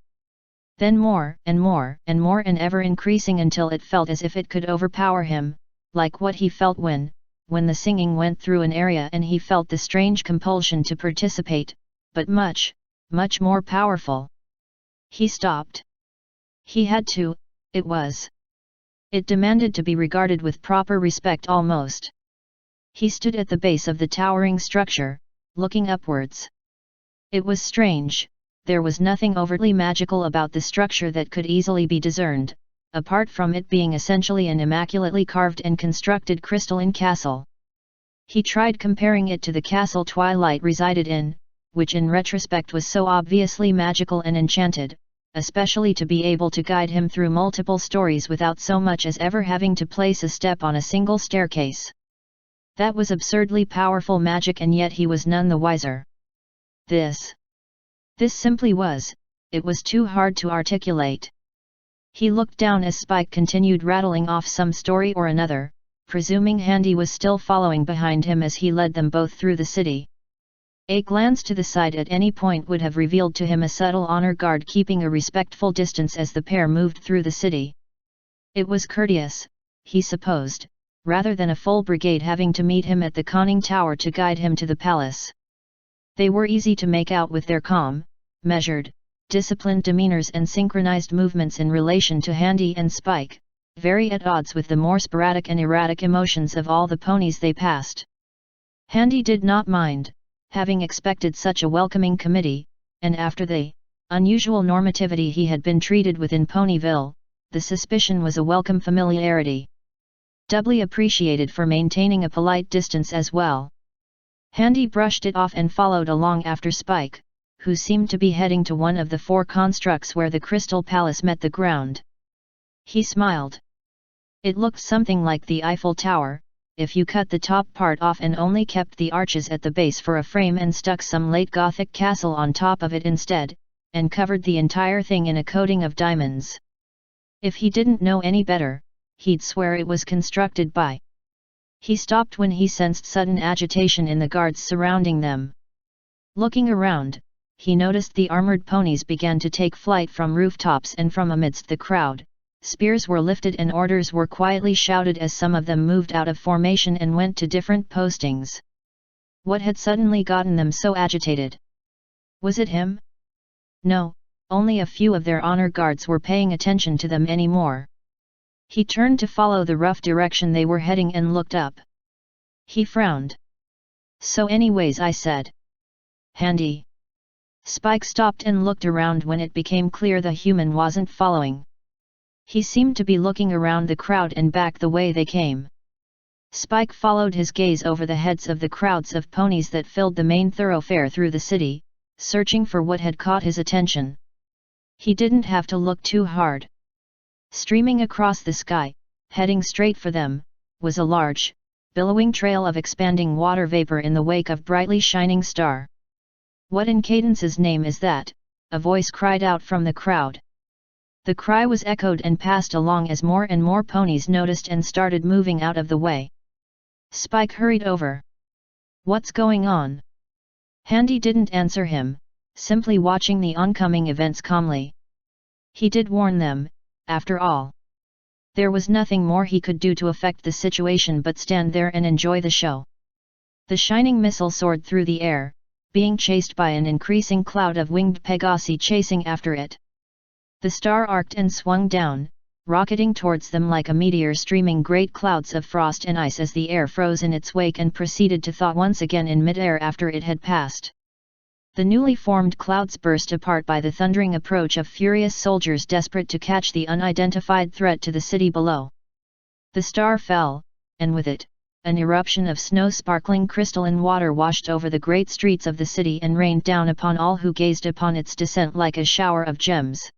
Then more and more and more and ever increasing until it felt as if it could overpower him, like what he felt when the singing went through an area and he felt the strange compulsion to participate, but much, much more powerful. He stopped. He had to, it demanded to be regarded with proper respect almost. He stood at the base of the towering structure, looking upwards. It was strange, there was nothing overtly magical about the structure that could easily be discerned, apart from it being essentially an immaculately carved and constructed crystalline castle. He tried comparing it to the castle Twilight resided in, which in retrospect was so obviously magical and enchanted, especially to be able to guide him through multiple stories without so much as ever having to place a step on a single staircase. That was absurdly powerful magic, and yet he was none the wiser. This simply was, it was too hard to articulate. He looked down as Spike continued rattling off some story or another, presuming Handy was still following behind him as he led them both through the city. A glance to the side at any point would have revealed to him a subtle honor guard keeping a respectful distance as the pair moved through the city. It was courteous, he supposed, rather than a full brigade having to meet him at the conning tower to guide him to the palace. They were easy to make out with their calm, measured, disciplined demeanors and synchronized movements in relation to Handy and Spike, very at odds with the more sporadic and erratic emotions of all the ponies they passed. Handy did not mind, having expected such a welcoming committee, and after the unusual normativity he had been treated with in Ponyville, the suspicion was a welcome familiarity. Doubly appreciated for maintaining a polite distance as well. Handy brushed it off and followed along after Spike, who seemed to be heading to one of the 4 constructs where the Crystal Palace met the ground. He smiled. It looked something like the Eiffel Tower, if you cut the top part off and only kept the arches at the base for a frame and stuck some late Gothic castle on top of it instead, and covered the entire thing in a coating of diamonds. If he didn't know any better, he'd swear it was constructed by. He stopped when he sensed sudden agitation in the guards surrounding them. Looking around, he noticed the armored ponies began to take flight from rooftops, and from amidst the crowd, spears were lifted and orders were quietly shouted as some of them moved out of formation and went to different postings. What had suddenly gotten them so agitated? Was it him? No, only a few of their honor guards were paying attention to them anymore. He turned to follow the rough direction they were heading and looked up. He frowned. So anyways, I said. Handy. Spike stopped and looked around when it became clear the human wasn't following. He seemed to be looking around the crowd and back the way they came. Spike followed his gaze over the heads of the crowds of ponies that filled the main thoroughfare through the city, searching for what had caught his attention. He didn't have to look too hard. Streaming across the sky, heading straight for them, was a large, billowing trail of expanding water vapor in the wake of brightly shining star. "What in Cadence's name is that?" a voice cried out from the crowd. The cry was echoed and passed along as more and more ponies noticed and started moving out of the way. Spike hurried over. "What's going on?" Handy didn't answer him, simply watching the oncoming events calmly. He did warn them, after all. There was nothing more he could do to affect the situation but stand there and enjoy the show. The shining missile soared through the air, being chased by an increasing cloud of winged Pegasi chasing after it. The star arced and swung down, rocketing towards them like a meteor, streaming great clouds of frost and ice as the air froze in its wake and proceeded to thaw once again in mid-air after it had passed. The newly formed clouds burst apart by the thundering approach of furious soldiers desperate to catch the unidentified threat to the city below. The star fell, and with it, an eruption of snow-sparkling crystalline water washed over the great streets of the city and rained down upon all who gazed upon its descent like a shower of gems.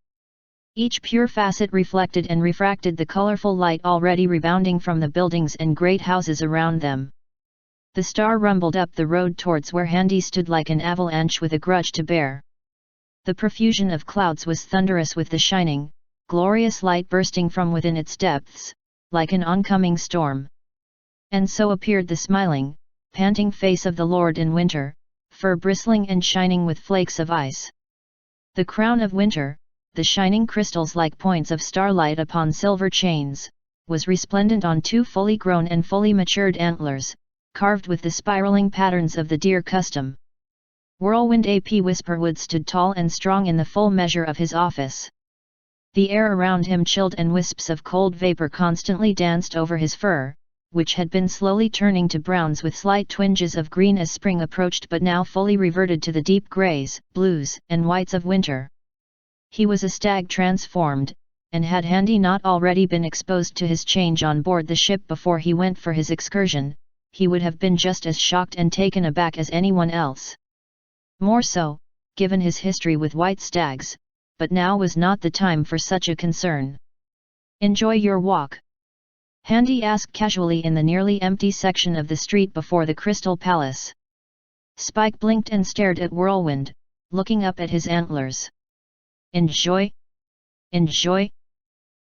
Each pure facet reflected and refracted the colorful light already rebounding from the buildings and great houses around them. The star rumbled up the road towards where Handy stood like an avalanche with a grudge to bear. The profusion of clouds was thunderous with the shining, glorious light bursting from within its depths, like an oncoming storm. And so appeared the smiling, panting face of the Lord in winter, fur bristling and shining with flakes of ice. The crown of winter, the shining crystals like points of starlight upon silver chains, was resplendent on 2 fully grown and fully matured antlers, carved with the spiraling patterns of the deer custom. Whirlwind Ap Whisperwood stood tall and strong in the full measure of his office. The air around him chilled and wisps of cold vapor constantly danced over his fur, which had been slowly turning to browns with slight twinges of green as spring approached but now fully reverted to the deep greys, blues, and whites of winter. He was a stag transformed, and had Handy not already been exposed to his change on board the ship before he went for his excursion, he would have been just as shocked and taken aback as anyone else. More so, given his history with white stags, but now was not the time for such a concern. "Enjoy your walk?" Handy asked casually in the nearly empty section of the street before the Crystal Palace. Spike blinked and stared at Whirlwind, looking up at his antlers. "Enjoy? Enjoy?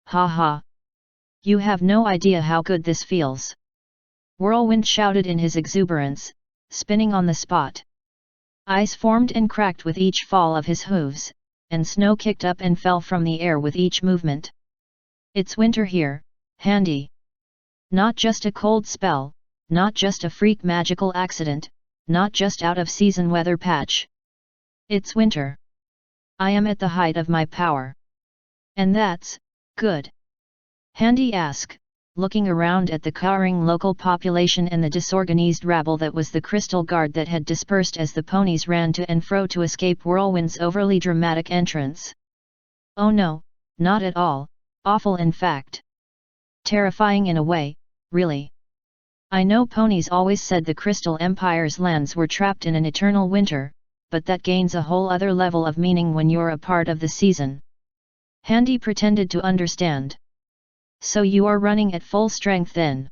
Ha ha! You have no idea how good this feels!" Whirlwind shouted in his exuberance, spinning on the spot. Ice formed and cracked with each fall of his hooves, and snow kicked up and fell from the air with each movement. "It's winter here, Handy. Not just a cold spell, not just a freak magical accident, not just out-of-season weather patch. It's winter. I am at the height of my power. And that's good." Handy asked, looking around at the cowering local population and the disorganized rabble that was the Crystal Guard that had dispersed as the ponies ran to and fro to escape Whirlwind's overly dramatic entrance. "Oh no, not at all, awful in fact. Terrifying in a way, really. I know ponies always said the Crystal Empire's lands were trapped in an eternal winter, but that gains a whole other level of meaning when you're a part of the season." Handy pretended to understand. "So you are running at full strength then?"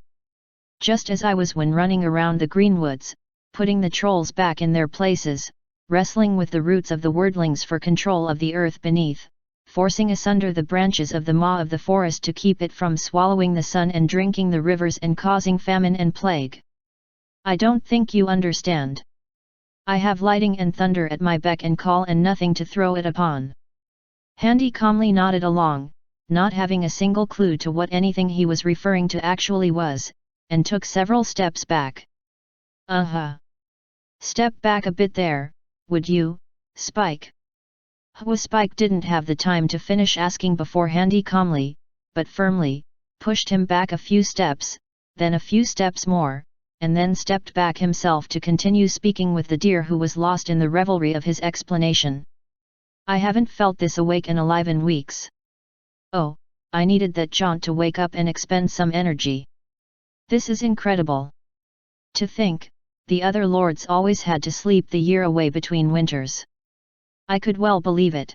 "Just as I was when running around the Greenwoods, putting the trolls back in their places, wrestling with the roots of the wordlings for control of the earth beneath, forcing asunder the branches of the maw of the forest to keep it from swallowing the sun and drinking the rivers and causing famine and plague. I don't think you understand. I have lightning and thunder at my beck and call and nothing to throw it upon." Handy calmly nodded along, not having a single clue to what anything he was referring to actually was, and took several steps back. Step back a bit there, would you, Spike?" Spike didn't have the time to finish asking before Handy calmly, but firmly, pushed him back a few steps, then a few steps more, and then stepped back himself to continue speaking with the deer who was lost in the revelry of his explanation. "I haven't felt this awake and alive in weeks. Oh, I needed that jaunt to wake up and expend some energy. This is incredible. To think, the other lords always had to sleep the year away between winters. I could well believe it.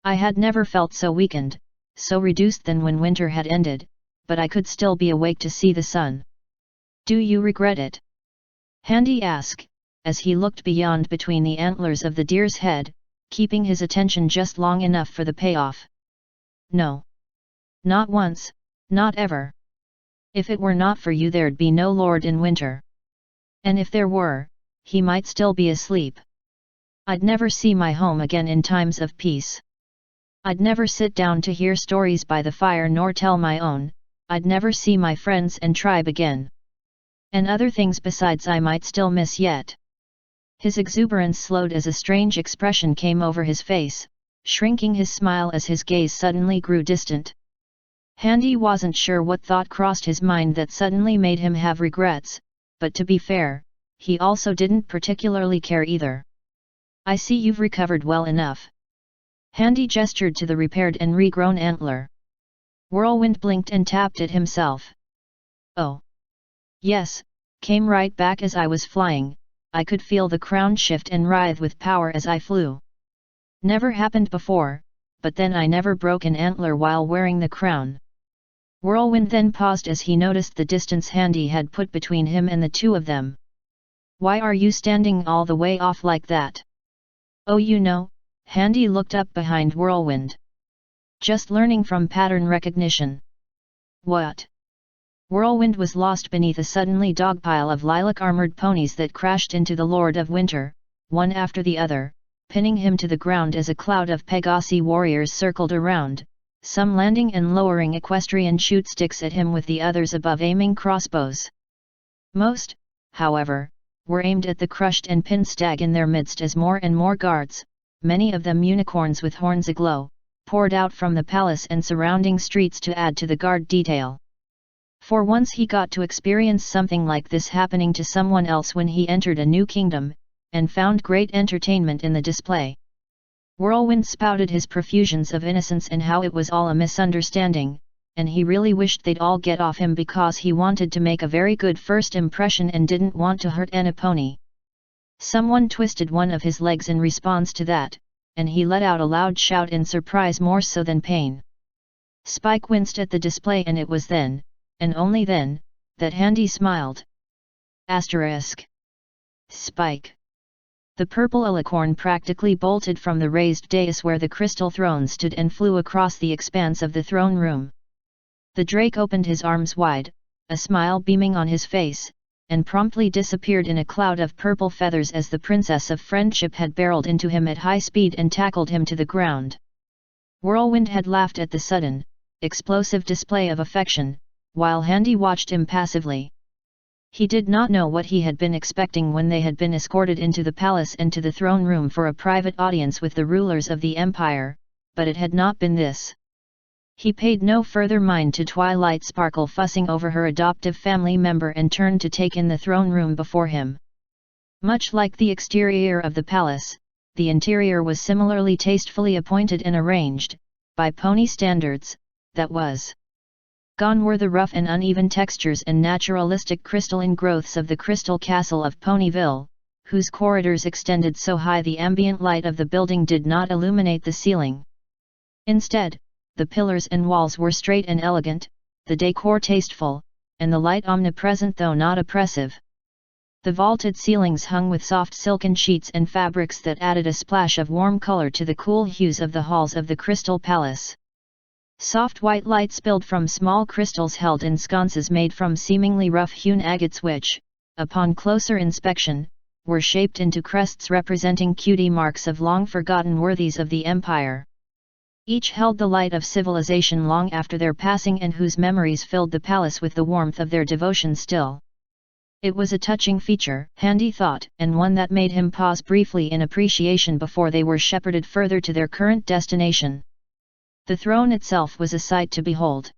I had never felt so weakened, so reduced than when winter had ended, but I could still be awake to see the sun. Do you regret it?" Handy asked, as he looked beyond between the antlers of the deer's head, keeping his attention just long enough for the payoff. "No. Not once, not ever. If it were not for you there'd be no lord in winter. And if there were, he might still be asleep. I'd never see my home again in times of peace. I'd never sit down to hear stories by the fire nor tell my own, I'd never see my friends and tribe again. And other things besides I might still miss yet." His exuberance slowed as a strange expression came over his face, shrinking his smile as his gaze suddenly grew distant. Handy wasn't sure what thought crossed his mind that suddenly made him have regrets, but to be fair, he also didn't particularly care either. "I see you've recovered well enough." Handy gestured to the repaired and regrown antler. Whirlwind blinked and tapped it himself. "Oh. Yes, came right back as I was flying, I could feel the crown shift and writhe with power as I flew. Never happened before, but then I never broke an antler while wearing the crown." Whirlwind then paused as he noticed the distance Handy had put between him and the two of them. "Why are you standing all the way off like that?" "Oh, you know," Handy looked up behind Whirlwind. "Just learning from pattern recognition." "What?" Whirlwind was lost beneath a suddenly dogpile of lilac-armored ponies that crashed into the Lord of Winter, one after the other, pinning him to the ground as a cloud of Pegasi warriors circled around, some landing and lowering equestrian shoot sticks at him with the others above aiming crossbows. Most, however, were aimed at the crushed and pinned stag in their midst as more and more guards, many of them unicorns with horns aglow, poured out from the palace and surrounding streets to add to the guard detail. For once he got to experience something like this happening to someone else when he entered a new kingdom, and found great entertainment in the display. Whirlwind spouted his profusions of innocence and how it was all a misunderstanding, and he really wished they'd all get off him because he wanted to make a very good first impression and didn't want to hurt any pony. Someone twisted one of his legs in response to that, and he let out a loud shout in surprise more so than pain. Spike winced at the display, and it was then, and only then, that Handy smiled. Spike. The purple alicorn practically bolted from the raised dais where the crystal throne stood and flew across the expanse of the throne room. The drake opened his arms wide, a smile beaming on his face, and promptly disappeared in a cloud of purple feathers as the Princess of Friendship had barreled into him at high speed and tackled him to the ground. Whirlwind had laughed at the sudden, explosive display of affection, while Handy watched impassively. He did not know what he had been expecting when they had been escorted into the palace and to the throne room for a private audience with the rulers of the empire, but it had not been this. He paid no further mind to Twilight Sparkle fussing over her adoptive family member and turned to take in the throne room before him. Much like the exterior of the palace, the interior was similarly tastefully appointed and arranged, by pony standards, that was. Gone were the rough and uneven textures and naturalistic crystalline growths of the crystal castle of Ponyville, whose corridors extended so high the ambient light of the building did not illuminate the ceiling. Instead, the pillars and walls were straight and elegant, the decor tasteful, and the light omnipresent though not oppressive. The vaulted ceilings hung with soft silken sheets and fabrics that added a splash of warm color to the cool hues of the halls of the Crystal Palace. Soft white light spilled from small crystals held in sconces made from seemingly rough-hewn agates which, upon closer inspection, were shaped into crests representing cutie marks of long-forgotten worthies of the empire. Each held the light of civilization long after their passing and whose memories filled the palace with the warmth of their devotion still. It was a touching feature, Handy thought, and one that made him pause briefly in appreciation before they were shepherded further to their current destination. The throne itself was a sight to behold.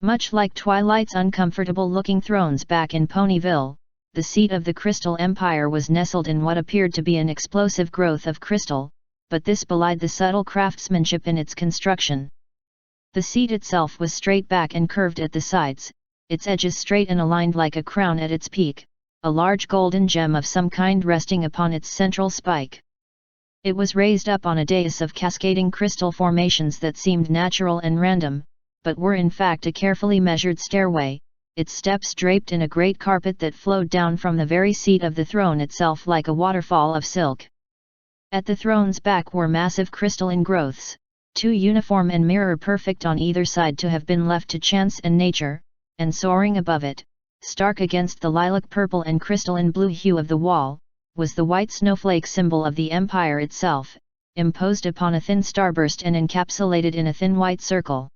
Much like Twilight's uncomfortable-looking thrones back in Ponyville, the seat of the Crystal Empire was nestled in what appeared to be an explosive growth of crystal, but this belied the subtle craftsmanship in its construction. The seat itself was straight back and curved at the sides, its edges straight and aligned like a crown at its peak, a large golden gem of some kind resting upon its central spike. It was raised up on a dais of cascading crystal formations that seemed natural and random, but were in fact a carefully measured stairway, its steps draped in a great carpet that flowed down from the very seat of the throne itself like a waterfall of silk. At the throne's back were massive crystalline growths, too uniform and mirror-perfect on either side to have been left to chance and nature, and soaring above it, stark against the lilac purple and crystalline blue hue of the wall, was the white snowflake symbol of the empire itself, imposed upon a thin starburst and encapsulated in a thin white circle.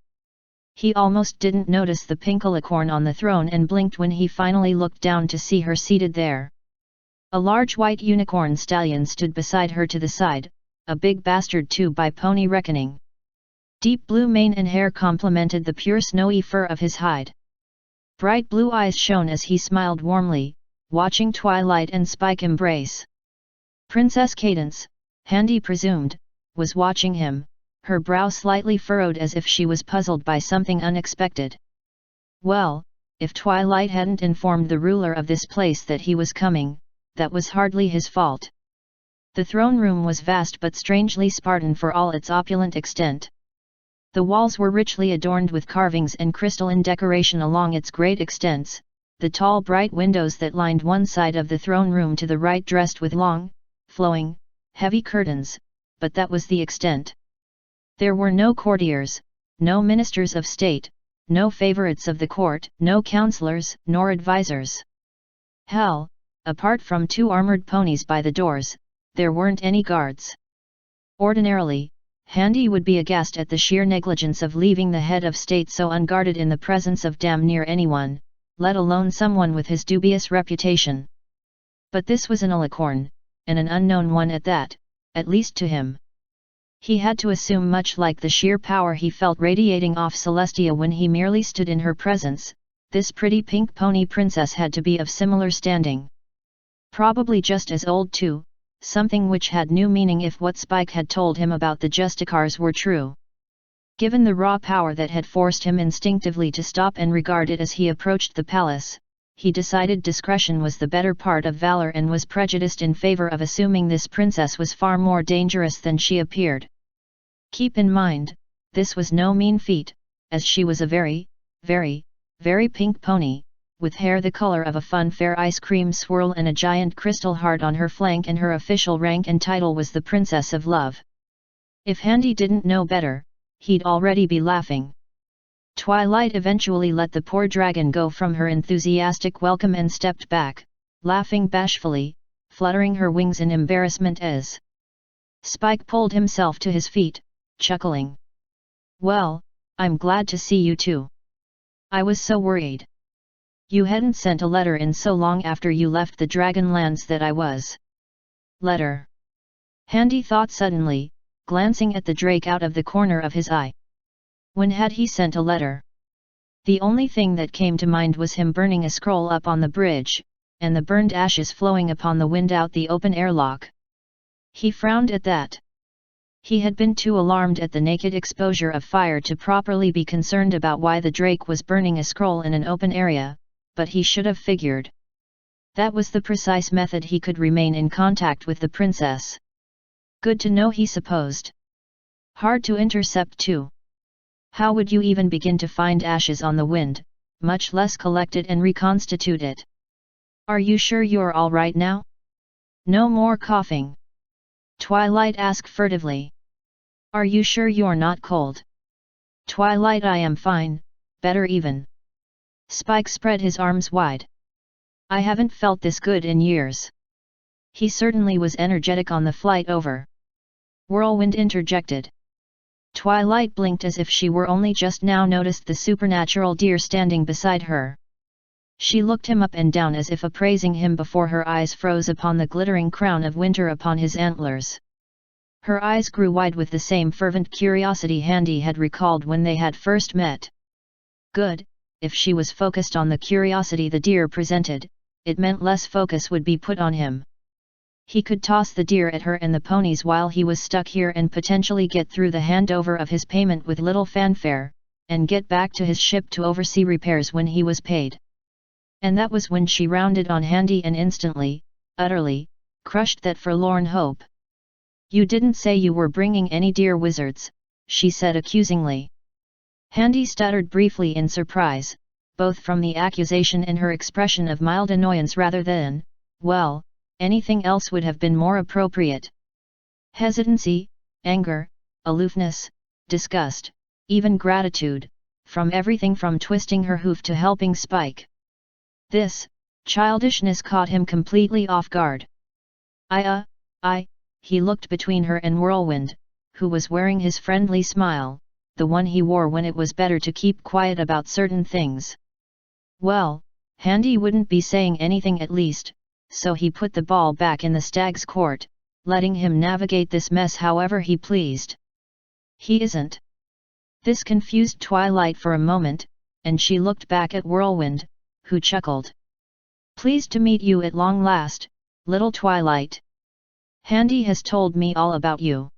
He almost didn't notice the pink alicorn on the throne and blinked when he finally looked down to see her seated there. A large white unicorn stallion stood beside her to the side, a big bastard too by pony reckoning. Deep blue mane and hair complemented the pure snowy fur of his hide. Bright blue eyes shone as he smiled warmly, watching Twilight and Spike embrace. Princess Cadance, Handy presumed, was watching him, her brow slightly furrowed as if she was puzzled by something unexpected. Well, if Twilight hadn't informed the ruler of this place that he was coming, that was hardly his fault. The throne room was vast but strangely Spartan for all its opulent extent. The walls were richly adorned with carvings and crystalline decoration along its great extents, the tall bright windows that lined one side of the throne room to the right dressed with long, flowing, heavy curtains, but that was the extent. There were no courtiers, no ministers of state, no favorites of the court, no counselors, nor advisors. Hell, apart from 2 armored ponies by the doors, there weren't any guards. Ordinarily, Handy would be aghast at the sheer negligence of leaving the head of state so unguarded in the presence of damn near anyone, let alone someone with his dubious reputation. But this was an alicorn, and an unknown one at least to him. He had to assume, much like the sheer power he felt radiating off Celestia when he merely stood in her presence, this pretty pink pony princess had to be of similar standing. Probably just as old too, something which had new meaning if what Spike had told him about the Justicars were true. Given the raw power that had forced him instinctively to stop and regard it as he approached the palace, he decided discretion was the better part of valor and was prejudiced in favor of assuming this princess was far more dangerous than she appeared. Keep in mind, this was no mean feat, as she was a very, very, very pink pony, with hair the color of a fun-fair ice cream swirl and a giant crystal heart on her flank, and her official rank and title was the Princess of Love. If Handy didn't know better, he'd already be laughing. Twilight eventually let the poor dragon go from her enthusiastic welcome and stepped back, laughing bashfully, fluttering her wings in embarrassment as Spike pulled himself to his feet, chuckling. "Well, I'm glad to see you too. I was so worried. You hadn't sent a letter in so long after you left the Dragonlands that I was." Letter? Handy thought suddenly, glancing at the drake out of the corner of his eye. When had he sent a letter? The only thing that came to mind was him burning a scroll up on the bridge, and the burned ashes flowing upon the wind out the open airlock. He frowned at that. He had been too alarmed at the naked exposure of fire to properly be concerned about why the drake was burning a scroll in an open area, but he should have figured. That was the precise method he could remain in contact with the princess. Good to know, he supposed. Hard to intercept too. How would you even begin to find ashes on the wind, much less collect it and reconstitute it? Are you sure you're all right now? No more coughing? Twilight asked furtively. Are you sure you're not cold? Twilight, I am fine, better even. Spike spread his arms wide. I haven't felt this good in years. He certainly was energetic on the flight over. Whirlwind interjected. Twilight blinked as if she were only just now noticed the supernatural deer standing beside her. She looked him up and down as if appraising him before her eyes froze upon the glittering crown of winter upon his antlers. Her eyes grew wide with the same fervent curiosity Handy had recalled when they had first met. Good, if she was focused on the curiosity the deer presented, it meant less focus would be put on him. He could toss the deer at her and the ponies while he was stuck here and potentially get through the handover of his payment with little fanfare, and get back to his ship to oversee repairs when he was paid. And that was when she rounded on Handy and instantly, utterly, crushed that forlorn hope. You didn't say you were bringing any deer wizards, she said accusingly. Handy stuttered briefly in surprise, both from the accusation and her expression of mild annoyance rather than, well, anything else would have been more appropriate. Hesitancy, anger, aloofness, disgust, even gratitude, from everything from twisting her hoof to helping Spike. This childishness caught him completely off guard. He looked between her and Whirlwind, who was wearing his friendly smile, the one he wore when it was better to keep quiet about certain things. Well, Handy wouldn't be saying anything at least, so he put the ball back in the stag's court, letting him navigate this mess however he pleased. He isn't. This confused Twilight for a moment, and she looked back at Whirlwind, who chuckled. Pleased to meet you at long last, little Twilight. Handy has told me all about you.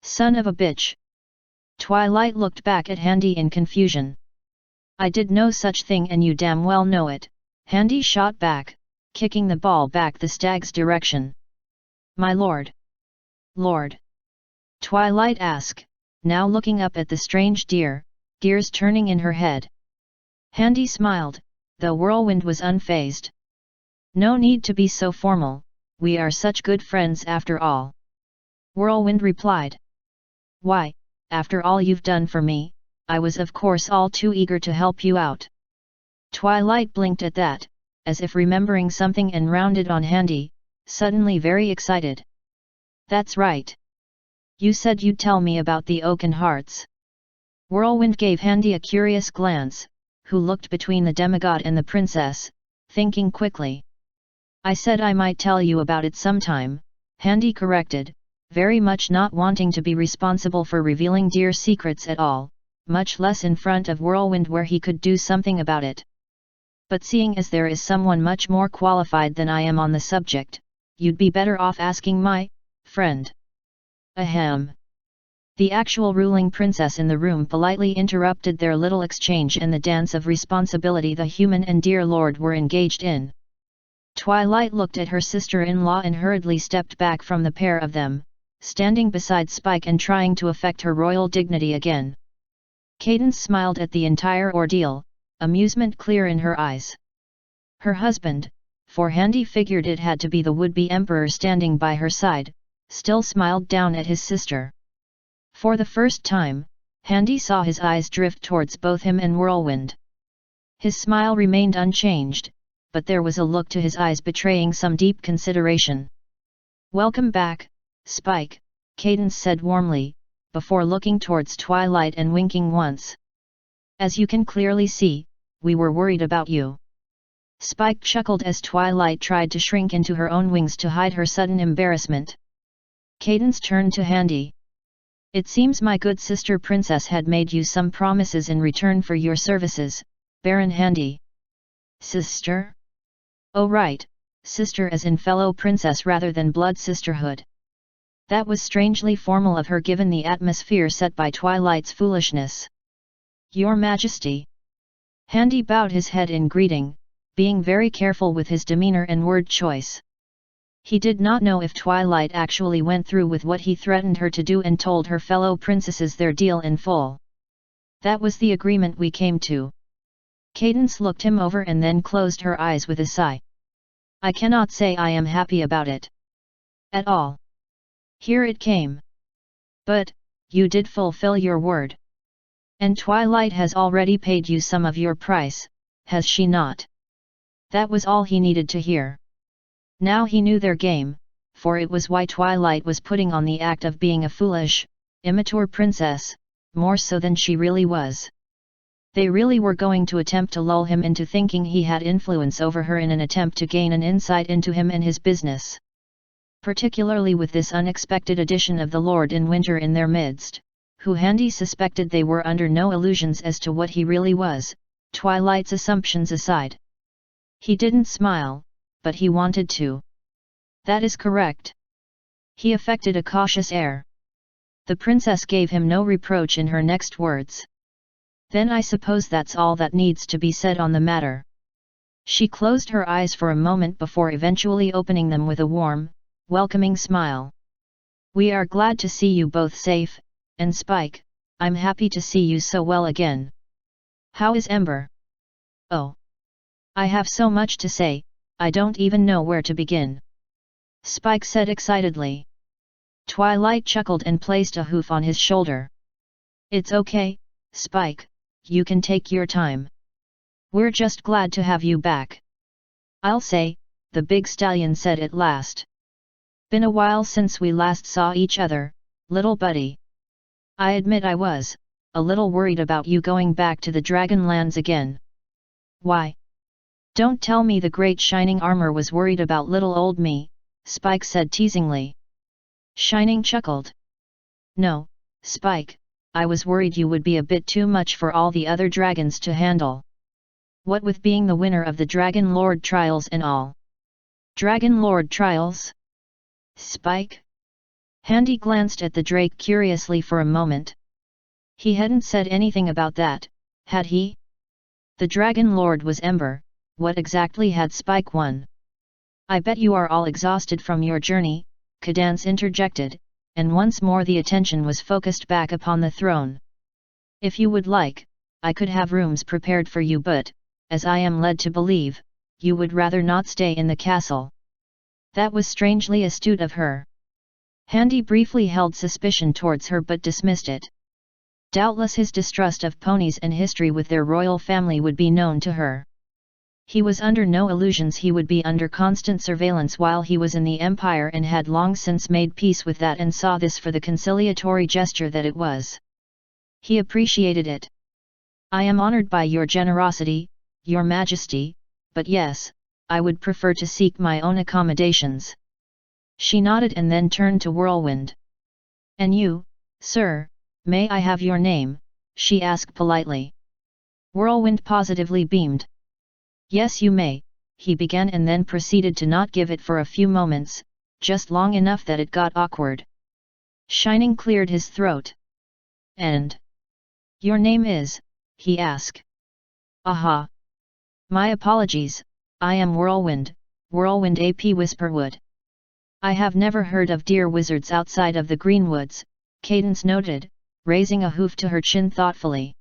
Son of a bitch. Twilight looked back at Handy in confusion. I did no such thing and you damn well know it, Handy shot back, kicking the ball back the stag's direction. My lord. Lord. Twilight asked, now looking up at the strange deer, gears turning in her head. Handy smiled, though Whirlwind was unfazed. No need to be so formal, we are such good friends after all. Whirlwind replied. Why, after all you've done for me, I was of course all too eager to help you out. Twilight blinked at that, as if remembering something, and rounded on Handy, suddenly very excited. That's right. You said you'd tell me about the oaken hearts. Whirlwind gave Handy a curious glance, who looked between the demigod and the princess, thinking quickly. I said I might tell you about it sometime, Handy corrected, very much not wanting to be responsible for revealing dear secrets at all, much less in front of Whirlwind where he could do something about it. But seeing as there is someone much more qualified than I am on the subject, you'd be better off asking my friend. Ahem. The actual ruling princess in the room politely interrupted their little exchange and the dance of responsibility the human and dear lord were engaged in. Twilight looked at her sister-in-law and hurriedly stepped back from the pair of them, standing beside Spike and trying to affect her royal dignity again. Cadence smiled at the entire ordeal, amusement clear in her eyes. Her husband, for Handy figured it had to be the would-be emperor standing by her side, still smiled down at his sister. For the first time, Handy saw his eyes drift towards both him and Whirlwind. His smile remained unchanged, but there was a look to his eyes betraying some deep consideration. "Welcome back, Spike," Cadence said warmly, before looking towards Twilight and winking once. "As you can clearly see, we were worried about you." Spike chuckled as Twilight tried to shrink into her own wings to hide her sudden embarrassment. Cadence turned to Handy. "It seems my good sister princess had made you some promises in return for your services, Baron Handy." "Sister?" "Oh right, sister as in fellow princess rather than blood sisterhood." That was strangely formal of her given the atmosphere set by Twilight's foolishness. "Your Majesty." Handy bowed his head in greeting, being very careful with his demeanor and word choice. He did not know if Twilight actually went through with what he threatened her to do and told her fellow princesses their deal in full. "That was the agreement we came to." Cadence looked him over and then closed her eyes with a sigh. "I cannot say I am happy about it. At all. Here it came. But, you did fulfill your word. And Twilight has already paid you some of your price, has she not?" That was all he needed to hear. Now he knew their game, for it was why Twilight was putting on the act of being a foolish, immature princess, more so than she really was. They really were going to attempt to lull him into thinking he had influence over her in an attempt to gain an insight into him and his business. Particularly with this unexpected addition of the Lord in Winter in their midst, who Handy suspected they were under no illusions as to what he really was, Twilight's assumptions aside. He didn't smile, but he wanted to. "That is correct." He affected a cautious air. The princess gave him no reproach in her next words. "Then I suppose that's all that needs to be said on the matter." She closed her eyes for a moment before eventually opening them with a warm, welcoming smile. "We are glad to see you both safe, and Spike, I'm happy to see you so well again. How is Ember?" "Oh. I have so much to say, I don't even know where to begin," Spike said excitedly. Twilight chuckled and placed a hoof on his shoulder. "It's okay, Spike, you can take your time. We're just glad to have you back." "I'll say," the big stallion said at last. "Been a while since we last saw each other, little buddy. I admit I was a little worried about you going back to the Dragonlands again." "Why? Don't tell me the great shining armor was worried about little old me," Spike said teasingly. Shining chuckled. "No, Spike, I was worried you would be a bit too much for all the other dragons to handle. What with being the winner of the Dragon Lord trials and all." "Dragon Lord trials? Spike?" Handy glanced at the Drake curiously for a moment. He hadn't said anything about that, had he? The Dragon Lord was Ember. What exactly had Spike won? "I bet you are all exhausted from your journey," Cadance interjected, and once more the attention was focused back upon the throne. "If you would like, I could have rooms prepared for you, but, as I am led to believe, you would rather not stay in the castle." That was strangely astute of her. Handy briefly held suspicion towards her but dismissed it. Doubtless his distrust of ponies and history with their royal family would be known to her. He was under no illusions he would be under constant surveillance while he was in the Empire and had long since made peace with that and saw this for the conciliatory gesture that it was. He appreciated it. "I am honored by your generosity, Your Majesty, but yes, I would prefer to seek my own accommodations." She nodded and then turned to Whirlwind. "And you, sir, may I have your name?" she asked politely. Whirlwind positively beamed. "Yes you may," he began and then proceeded to not give it for a few moments, just long enough that it got awkward. Shining cleared his throat. And your name is, he asked. Aha! My apologies, I am Whirlwind, Whirlwind ap Whisperwood. I have never heard of deer wizards outside of the Greenwoods, Cadence noted, raising a hoof to her chin thoughtfully.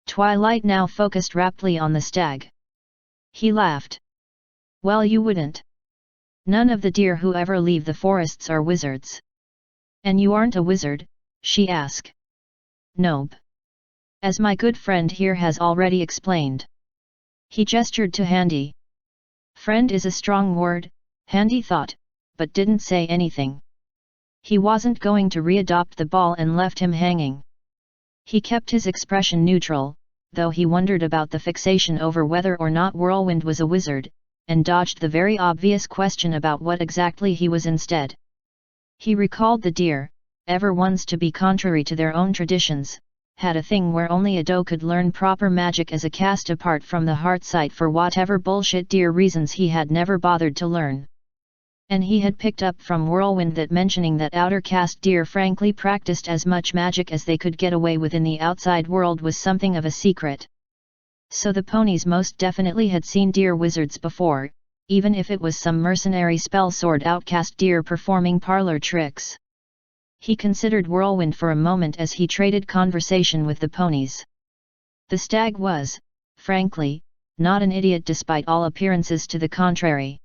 Twilight now focused raptly on the stag. He laughed. Well, you wouldn't. None of the deer who ever leave the forests are wizards. And you aren't a wizard? She asked. Nope. As my good friend here has already explained. He gestured to Handy. Friend is a strong word, Handy thought, but didn't say anything. He wasn't going to readopt the ball and left him hanging. He kept his expression neutral, though he wondered about the fixation over whether or not Whirlwind was a wizard, and dodged the very obvious question about what exactly he was instead. He recalled the deer, ever ones to be contrary to their own traditions, had a thing where only a doe could learn proper magic as a caste apart from the heart sight for whatever bullshit deer reasons he had never bothered to learn. And he had picked up from Whirlwind that mentioning that outer caste deer frankly practiced as much magic as they could get away with in the outside world was something of a secret. So the ponies most definitely had seen deer wizards before, even if it was some mercenary spell sword outcast deer performing parlor tricks. He considered Whirlwind for a moment as he traded conversation with the ponies. The stag was, frankly, not an idiot despite all appearances to the contrary.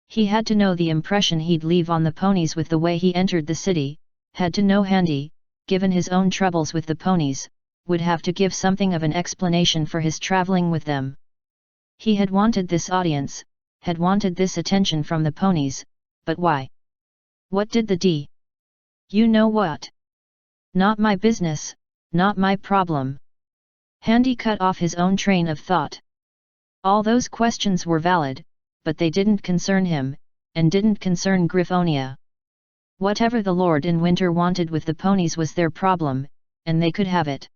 He had to know the impression he'd leave on the ponies with the way he entered the city, had to know Handy, given his own troubles with the ponies, would have to give something of an explanation for his traveling with them. He had wanted this audience, had wanted this attention from the ponies, but why? What did the D? You know what? Not my business, not my problem. Handy cut off his own train of thought. All those questions were valid, but they didn't concern him, and didn't concern Griffonia. Whatever the Lord in Winter wanted with the ponies was their problem, and they could have it.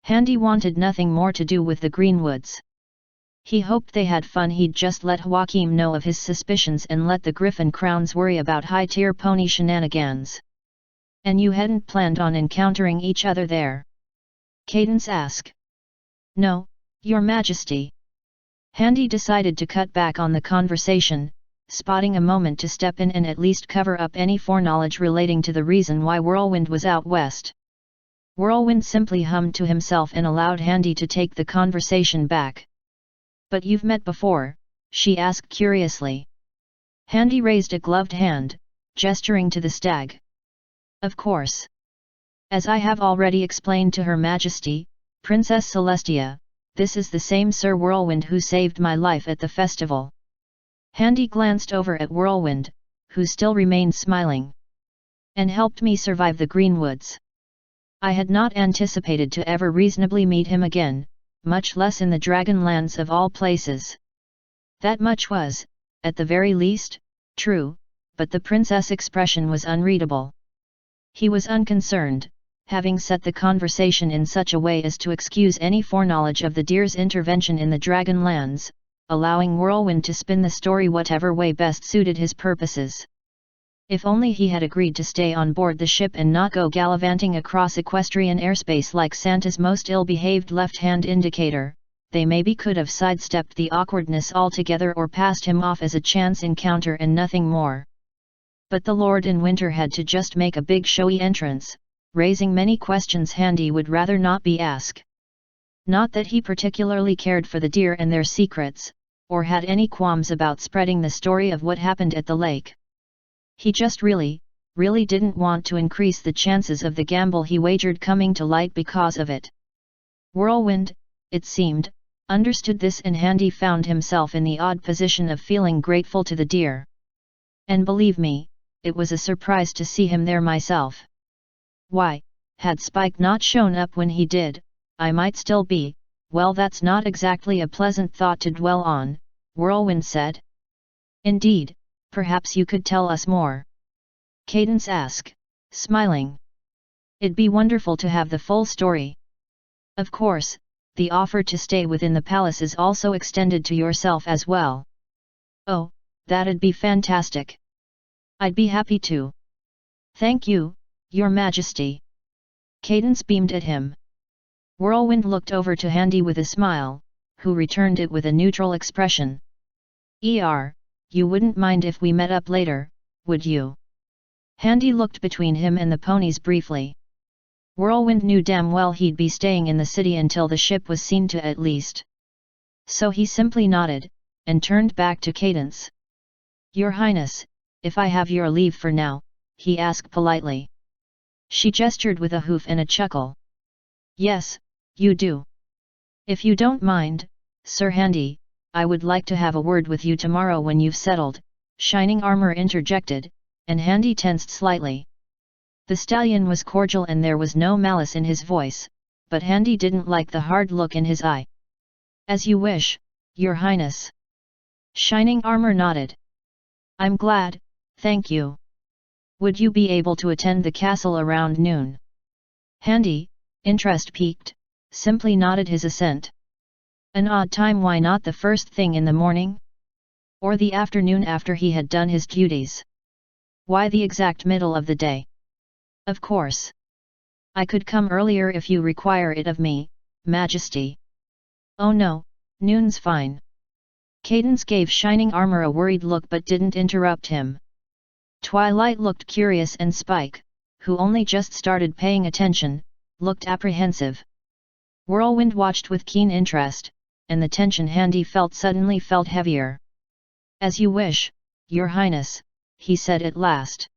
Handy wanted nothing more to do with the Greenwoods. He hoped they had fun. He'd just let Joachim know of his suspicions and let the Griffin Crowns worry about high-tier pony shenanigans. And you hadn't planned on encountering each other there? Cadence asked. No, Your Majesty. Handy decided to cut back on the conversation, spotting a moment to step in and at least cover up any foreknowledge relating to the reason why Whirlwind was out west. Whirlwind simply hummed to himself and allowed Handy to take the conversation back. But you've met before? She asked curiously. Handy raised a gloved hand, gesturing to the stag. Of course. As I have already explained to Her Majesty, Princess Celestia, this is the same Sir Whirlwind who saved my life at the festival. Handy glanced over at Whirlwind, who still remained smiling. And helped me survive the Greenwoods. I had not anticipated to ever reasonably meet him again, much less in the Dragonlands of all places. That much was, at the very least, true, but the princess' expression was unreadable. He was unconcerned, having set the conversation in such a way as to excuse any foreknowledge of the deer's intervention in the Dragonlands, allowing Whirlwind to spin the story whatever way best suited his purposes. If only he had agreed to stay on board the ship and not go gallivanting across equestrian airspace like Santa's most ill-behaved left-hand indicator, they maybe could have sidestepped the awkwardness altogether or passed him off as a chance encounter and nothing more. But the Lord in Winter had to just make a big showy entrance, raising many questions Handy would rather not be asked. Not that he particularly cared for the deer and their secrets, or had any qualms about spreading the story of what happened at the lake. He just really didn't want to increase the chances of the gamble he wagered coming to light because of it. Whirlwind, it seemed, understood this, and Handy found himself in the odd position of feeling grateful to the deer. And believe me, it was a surprise to see him there myself. Why, had Spike not shown up when he did, I might still be, well, that's not exactly a pleasant thought to dwell on, Whirlwind said. Indeed, perhaps you could tell us more? Cadence asked, smiling. It'd be wonderful to have the full story. Of course, the offer to stay within the palace is also extended to yourself as well. Oh, that'd be fantastic. I'd be happy to. Thank you, Your Majesty. Cadence beamed at him. Whirlwind looked over to Handy with a smile, who returned it with a neutral expression. You wouldn't mind if we met up later, would you? Handy looked between him and the ponies briefly. Whirlwind knew damn well he'd be staying in the city until the ship was seen to at least. So he simply nodded, and turned back to Cadence. Your Highness, if I have your leave for now, he asked politely. She gestured with a hoof and a chuckle. Yes, you do. If you don't mind, Sir Handy, I would like to have a word with you tomorrow when you've settled, Shining Armor interjected, and Handy tensed slightly. The stallion was cordial and there was no malice in his voice, but Handy didn't like the hard look in his eye. As you wish, Your Highness. Shining Armor nodded. I'm glad, thank you. Would you be able to attend the castle around noon? Handy, interest piqued, simply nodded his assent. An odd time, why not the first thing in the morning? Or the afternoon after he had done his duties? Why the exact middle of the day? Of course. I could come earlier if you require it of me, Majesty. Oh no, noon's fine. Cadence gave Shining Armor a worried look but didn't interrupt him. Twilight looked curious and Spike, who only just started paying attention, looked apprehensive. Whirlwind watched with keen interest, and the tension Handy felt suddenly felt heavier. As you wish, Your Highness, he said at last.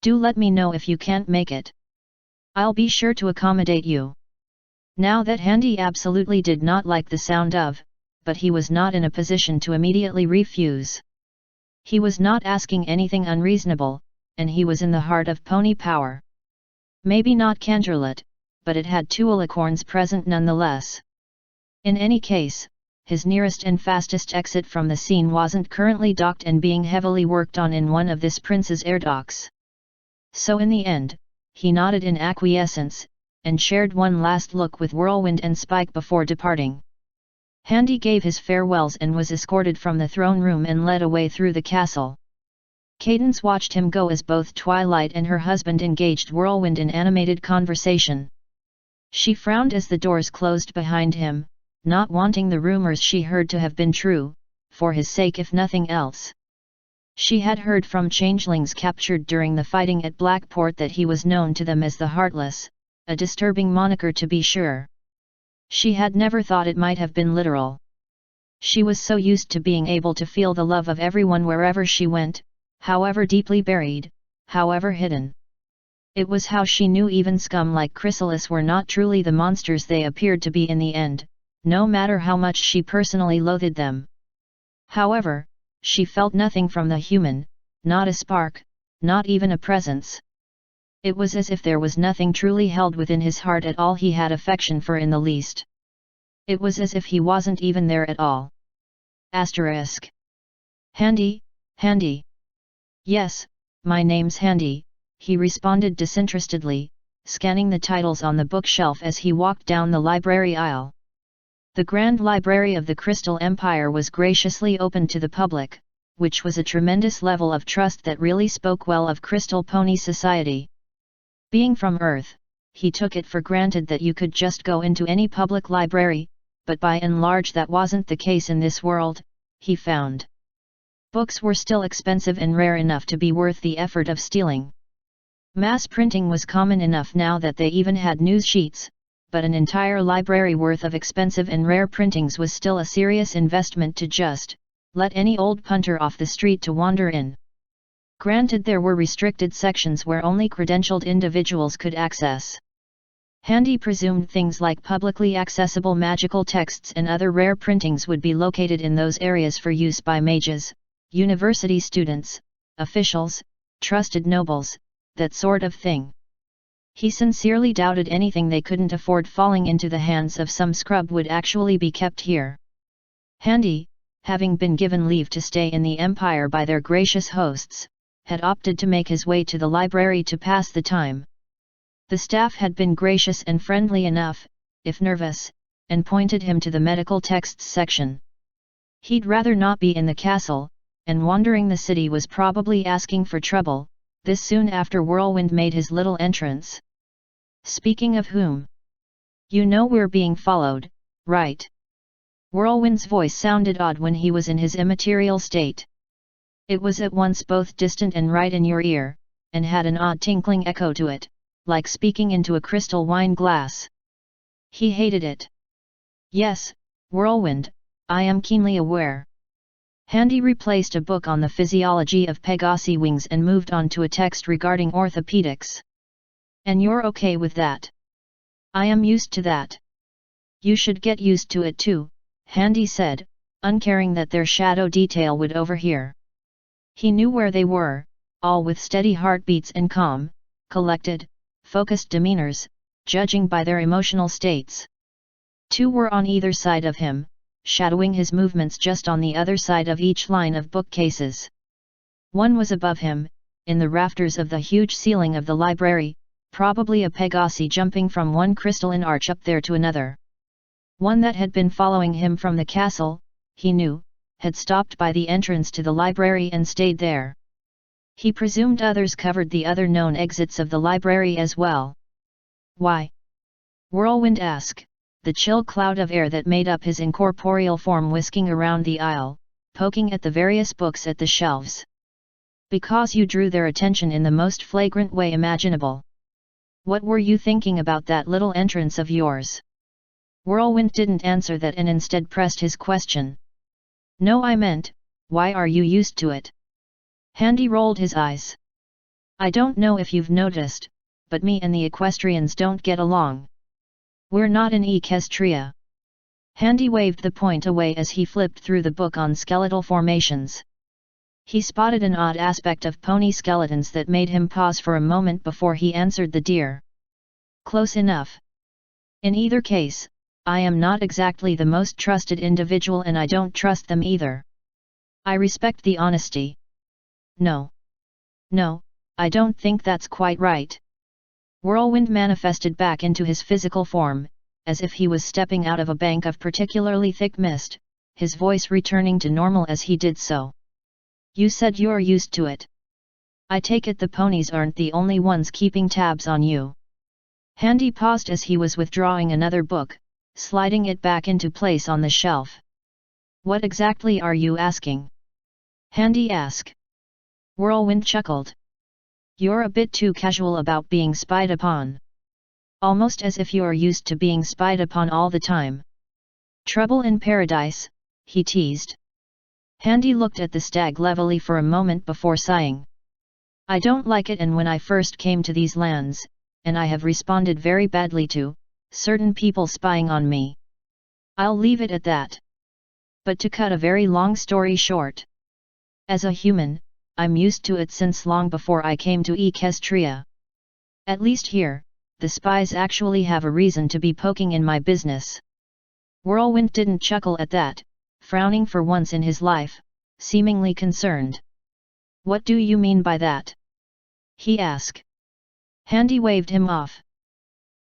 Do let me know if you can't make it. I'll be sure to accommodate you. Now that Handy absolutely did not like the sound of, but he was not in a position to immediately refuse. He was not asking anything unreasonable, and he was in the heart of pony power. Maybe not Canterlot, but it had two alicorns present nonetheless. In any case, his nearest and fastest exit from the scene wasn't currently docked and being heavily worked on in one of this prince's air docks. So in the end, he nodded in acquiescence, and shared one last look with Whirlwind and Spike before departing. Handy gave his farewells and was escorted from the throne room and led away through the castle. Cadence watched him go as both Twilight and her husband engaged Whirlwind in animated conversation. She frowned as the doors closed behind him, not wanting the rumors she heard to have been true, for his sake if nothing else. She had heard from changelings captured during the fighting at Blackport that he was known to them as the Heartless, a disturbing moniker to be sure. She had never thought it might have been literal. She was so used to being able to feel the love of everyone wherever she went, however deeply buried, however hidden. It was how she knew even scum like Chrysalis were not truly the monsters they appeared to be in the end, no matter how much she personally loathed them. However, she felt nothing from the human, not a spark, not even a presence. It was as if there was nothing truly held within his heart at all he had affection for in the least. It was as if he wasn't even there at all. Asterisk. Handy, Handy. Yes, my name's Handy, he responded disinterestedly, scanning the titles on the bookshelf as he walked down the library aisle. The Grand Library of the Crystal Empire was graciously opened to the public, which was a tremendous level of trust that really spoke well of Crystal Pony Society. Being from Earth, he took it for granted that you could just go into any public library, but by and large that wasn't the case in this world, he found. Books were still expensive and rare enough to be worth the effort of stealing. Mass printing was common enough now that they even had news sheets, but an entire library worth of expensive and rare printings was still a serious investment to just let any old punter off the street to wander in. Granted, there were restricted sections where only credentialed individuals could access. Handy presumed things like publicly accessible magical texts and other rare printings would be located in those areas for use by mages, university students, officials, trusted nobles, that sort of thing. He sincerely doubted anything they couldn't afford falling into the hands of some scrub would actually be kept here. Handy, having been given leave to stay in the Empire by their gracious hosts, had opted to make his way to the library to pass the time. The staff had been gracious and friendly enough, if nervous, and pointed him to the medical texts section. He'd rather not be in the castle, and wandering the city was probably asking for trouble, this soon after Whirlwind made his little entrance. Speaking of whom? You know we're being followed, right? Whirlwind's voice sounded odd when he was in his immaterial state. It was at once both distant and right in your ear, and had an odd tinkling echo to it, like speaking into a crystal wine glass. He hated it. Yes, Whirlwind, I am keenly aware. Handy replaced a book on the physiology of Pegasi wings and moved on to a text regarding orthopedics. And you're okay with that? I am used to that. You should get used to it too, Handy said, uncaring that their shadow detail would overhear. He knew where they were, all with steady heartbeats and calm, collected, focused demeanors, judging by their emotional states. Two were on either side of him, shadowing his movements just on the other side of each line of bookcases. One was above him, in the rafters of the huge ceiling of the library, probably a Pegasi jumping from one crystalline arch up there to another. One that had been following him from the castle, he knew, had stopped by the entrance to the library and stayed there. He presumed others covered the other known exits of the library as well. Why? Whirlwind asked, the chill cloud of air that made up his incorporeal form whisking around the aisle, poking at the various books at the shelves. Because you drew their attention in the most flagrant way imaginable. What were you thinking about that little entrance of yours? Whirlwind didn't answer that and instead pressed his question. No, I meant, why are you used to it? Handy rolled his eyes. I don't know if you've noticed, but me and the equestrians don't get along. We're not in Equestria. Handy waved the point away as he flipped through the book on skeletal formations. He spotted an odd aspect of pony skeletons that made him pause for a moment before he answered the deer. Close enough. In either case, I am not exactly the most trusted individual and I don't trust them either. I respect the honesty. No. No, I don't think that's quite right. Whirlwind manifested back into his physical form, as if he was stepping out of a bank of particularly thick mist, his voice returning to normal as he did so. You said you're used to it. I take it the ponies aren't the only ones keeping tabs on you. Handy paused as he was withdrawing another book, sliding it back into place on the shelf. What exactly are you asking? Handy asked. Whirlwind chuckled. You're a bit too casual about being spied upon. Almost as if you're used to being spied upon all the time. Trouble in paradise, he teased. Handy looked at the stag levelly for a moment before sighing. I don't like it, and when I first came to these lands, and I have responded very badly to certain people spying on me. I'll leave it at that. But to cut a very long story short, as a human, I'm used to it since long before I came to Equestria. At least here, the spies actually have a reason to be poking in my business. Whirlwind didn't chuckle at that, frowning for once in his life, seemingly concerned. What do you mean by that? He asked. Handy waved him off.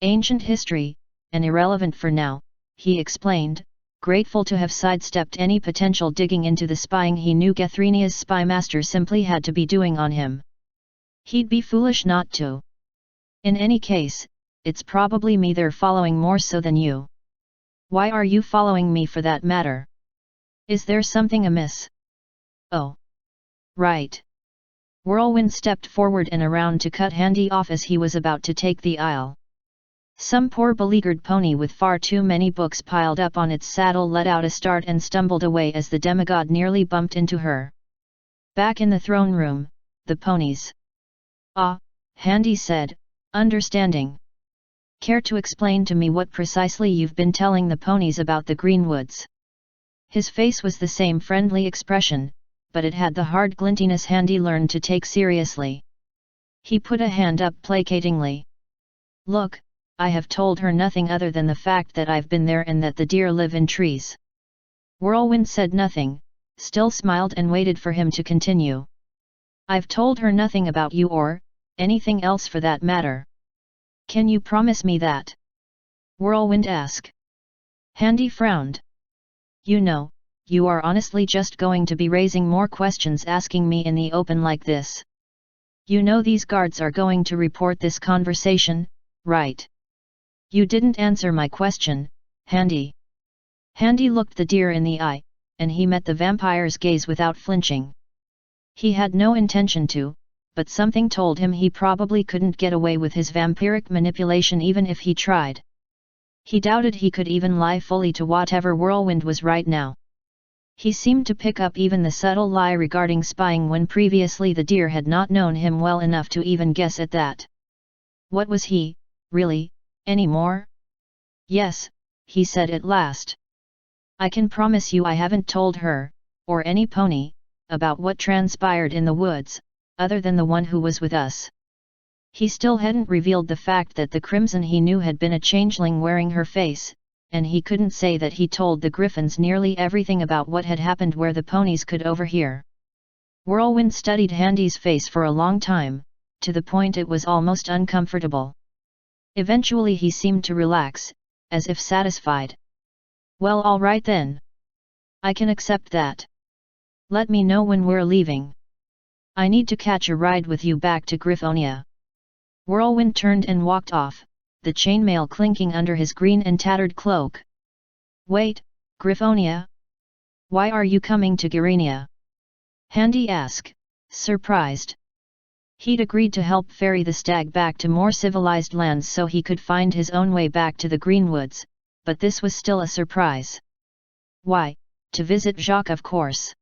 Ancient history, and irrelevant for now, he explained, grateful to have sidestepped any potential digging into the spying he knew Gethrinia's spymaster simply had to be doing on him. He'd be foolish not to. In any case, it's probably me they're following more so than you. Why are you following me for that matter? Is there something amiss? Oh. Right. Whirlwind stepped forward and around to cut Handy off as he was about to take the aisle. Some poor beleaguered pony with far too many books piled up on its saddle let out a start and stumbled away as the demigod nearly bumped into her. Back in the throne room, the ponies. Ah, Handy said, understanding. Care to explain to me what precisely you've been telling the ponies about the Greenwoods? His face was the same friendly expression, but it had the hard glintiness Handy learned to take seriously. He put a hand up placatingly. Look, I have told her nothing other than the fact that I've been there and that the deer live in trees. Whirlwind said nothing, still smiled and waited for him to continue. I've told her nothing about you or anything else for that matter. Can you promise me that? Whirlwind asked. Handy frowned. You know, you are honestly just going to be raising more questions asking me in the open like this. You know these guards are going to report this conversation, right? You didn't answer my question, Handy. Handy looked the deer in the eye, and he met the vampire's gaze without flinching. He had no intention to, but something told him he probably couldn't get away with his vampiric manipulation even if he tried. He doubted he could even lie fully to whatever Whirlwind was right now. He seemed to pick up even the subtle lie regarding spying when previously the deer had not known him well enough to even guess at that. What was he, really, anymore? Yes, he said at last. I can promise you I haven't told her, or any pony, about what transpired in the woods, other than the one who was with us. He still hadn't revealed the fact that the crimson he knew had been a changeling wearing her face, and he couldn't say that he told the griffins nearly everything about what had happened where the ponies could overhear. Whirlwind studied Handy's face for a long time, to the point it was almost uncomfortable. Eventually he seemed to relax, as if satisfied. Well, all right then. I can accept that. Let me know when we're leaving. I need to catch a ride with you back to Griffonia. Whirlwind turned and walked off, the chainmail clinking under his green and tattered cloak. Wait, Griffonia? Why are you coming to Gyrenia? Handy asked, surprised. He'd agreed to help ferry the stag back to more civilized lands so he could find his own way back to the Greenwoods, but this was still a surprise. Why, to visit Jacques, of course.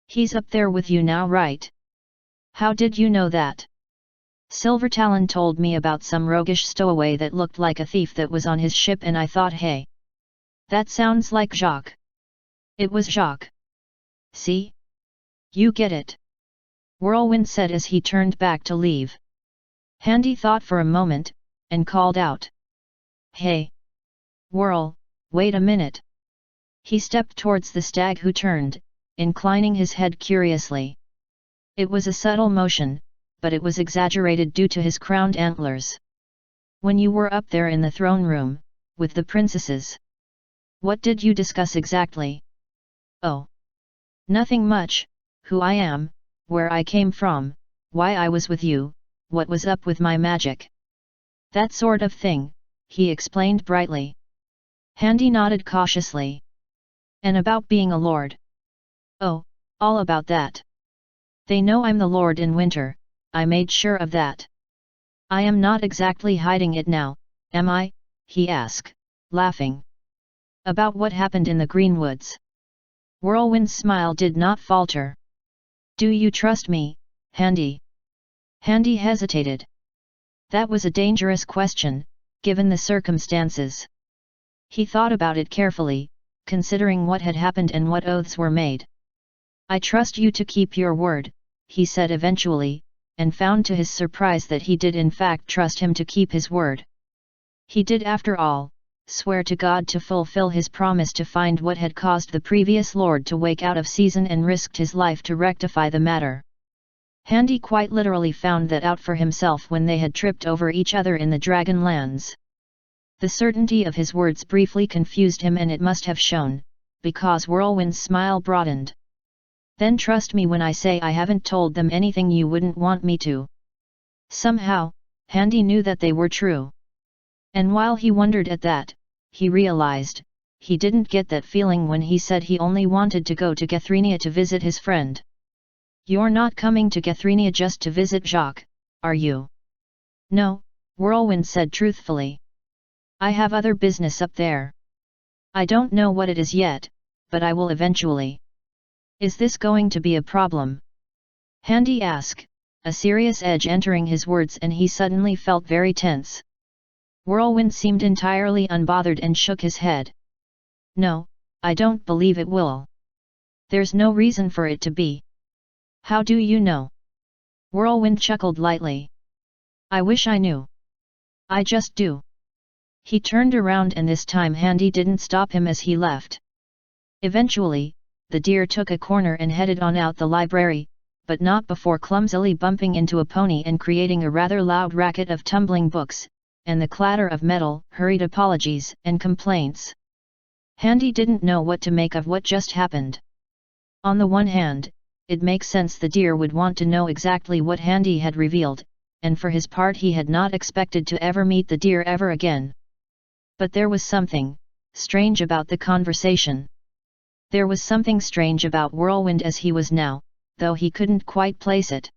He's up there with you now, right? How did you know that? Silvertalon told me about some roguish stowaway that looked like a thief that was on his ship, and I thought, hey, that sounds like Jacques. It was Jacques. See? You get it. Whirlwind said as he turned back to leave. Handy thought for a moment, and called out. Hey! Whirl, wait a minute. He stepped towards the stag, who turned, inclining his head curiously. It was a subtle motion, but it was exaggerated due to his crowned antlers. When you were up there in the throne room, with the princesses, what did you discuss exactly? Oh! Nothing much, who I am, where I came from, why I was with you, what was up with my magic. That sort of thing, he explained brightly. Handy nodded cautiously. And about being a lord? Oh, all about that. They know I'm the lord in winter, I made sure of that. I am not exactly hiding it now, am I? He asked, laughing. About what happened in the Greenwoods? Whirlwind's smile did not falter. Do you trust me, Handy? Handy hesitated. That was a dangerous question, given the circumstances. He thought about it carefully, considering what had happened and what oaths were made. I trust you to keep your word, he said eventually, and found to his surprise that he did in fact trust him to keep his word. He did, after all, swear to God to fulfill his promise to find what had caused the previous lord to wake out of season, and risked his life to rectify the matter. Handy quite literally found that out for himself when they had tripped over each other in the Dragonlands. The certainty of his words briefly confused him, and it must have shown, because Whirlwind's smile broadened. Then trust me when I say I haven't told them anything you wouldn't want me to. Somehow, Handy knew that they were true. And while he wondered at that, he realized, he didn't get that feeling when he said he only wanted to go to Gethrynia to visit his friend. You're not coming to Gethrynia just to visit Jacques, are you? No, Whirlwind said truthfully. I have other business up there. I don't know what it is yet, but I will eventually. Is this going to be a problem? Handy asked, a serious edge entering his words, and he suddenly felt very tense. Whirlwind seemed entirely unbothered and shook his head. No, I don't believe it will. There's no reason for it to be. How do you know? Whirlwind chuckled lightly. I wish I knew. I just do. He turned around, and this time Handy didn't stop him as he left. Eventually, the deer took a corner and headed on out the library, but not before clumsily bumping into a pony and creating a rather loud racket of tumbling books, and the clatter of metal, hurried apologies and complaints. Handy didn't know what to make of what just happened. On the one hand, it makes sense the deer would want to know exactly what Handy had revealed, and for his part he had not expected to ever meet the deer ever again. But there was something strange about the conversation. There was something strange about Whirlwind as he was now, though he couldn't quite place it.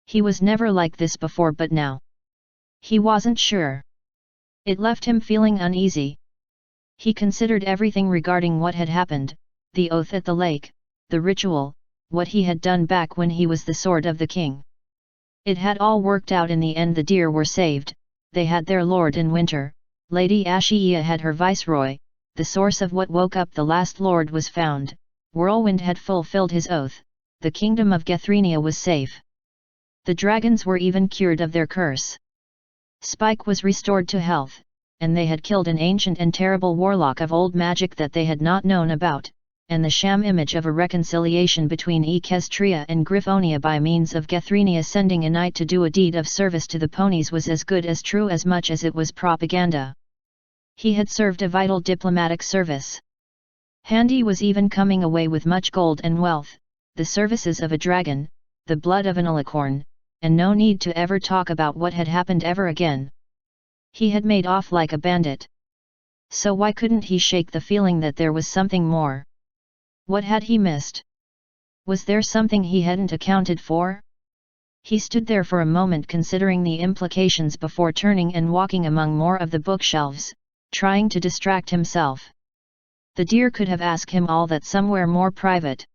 He was never like this before, but now he wasn't sure. It left him feeling uneasy. He considered everything regarding what had happened, the oath at the lake, the ritual, what he had done back when he was the sword of the king. It had all worked out in the end. The deer were saved, they had their lord in winter, Lady Ashiya had her viceroy, the source of what woke up the last lord was found, Whirlwind had fulfilled his oath, the kingdom of Gethrenia was safe. The dragons were even cured of their curse. Spike was restored to health, and they had killed an ancient and terrible warlock of old magic that they had not known about, and the sham image of a reconciliation between Equestria and Griffonia by means of Gethrenia sending a knight to do a deed of service to the ponies was as good as true as much as it was propaganda. He had served a vital diplomatic service. Handy was even coming away with much gold and wealth, the services of a dragon, the blood of an alicorn, and no need to ever talk about what had happened ever again. He had made off like a bandit. So why couldn't he shake the feeling that there was something more? What had he missed? Was there something he hadn't accounted for? He stood there for a moment considering the implications before turning and walking among more of the bookshelves, trying to distract himself. The deer could have asked him all that somewhere more private.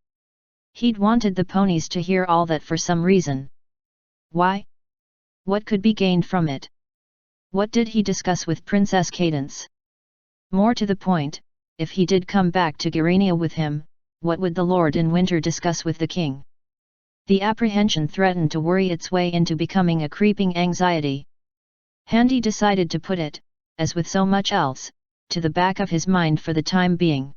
He'd wanted the ponies to hear all that for some reason. Why? What could be gained from it? What did he discuss with Princess Cadence? More to the point, if he did come back to Gerenia with him, what would the Lord in Winter discuss with the king? The apprehension threatened to worry its way into becoming a creeping anxiety. Handy decided to put it, as with so much else, to the back of his mind for the time being.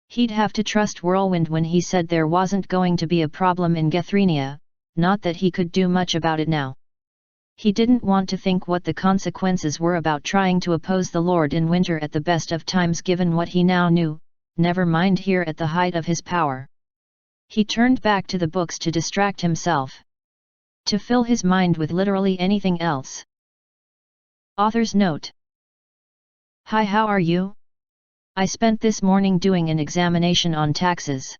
He'd have to trust Whirlwind when he said there wasn't going to be a problem in Gethrenia, not that he could do much about it now. He didn't want to think what the consequences were about trying to oppose the Lord in Winter at the best of times given what he now knew, never mind here at the height of his power. He turned back to the books to distract himself. To fill his mind with literally anything else. Author's note. Hi, how are you? I spent this morning doing an examination on taxes.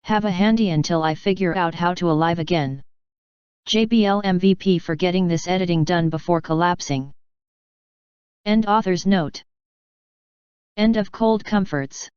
Have a handy until I figure out how to alive again. JBL MVP for getting this editing done before collapsing. End author's note. End of Cold Comforts.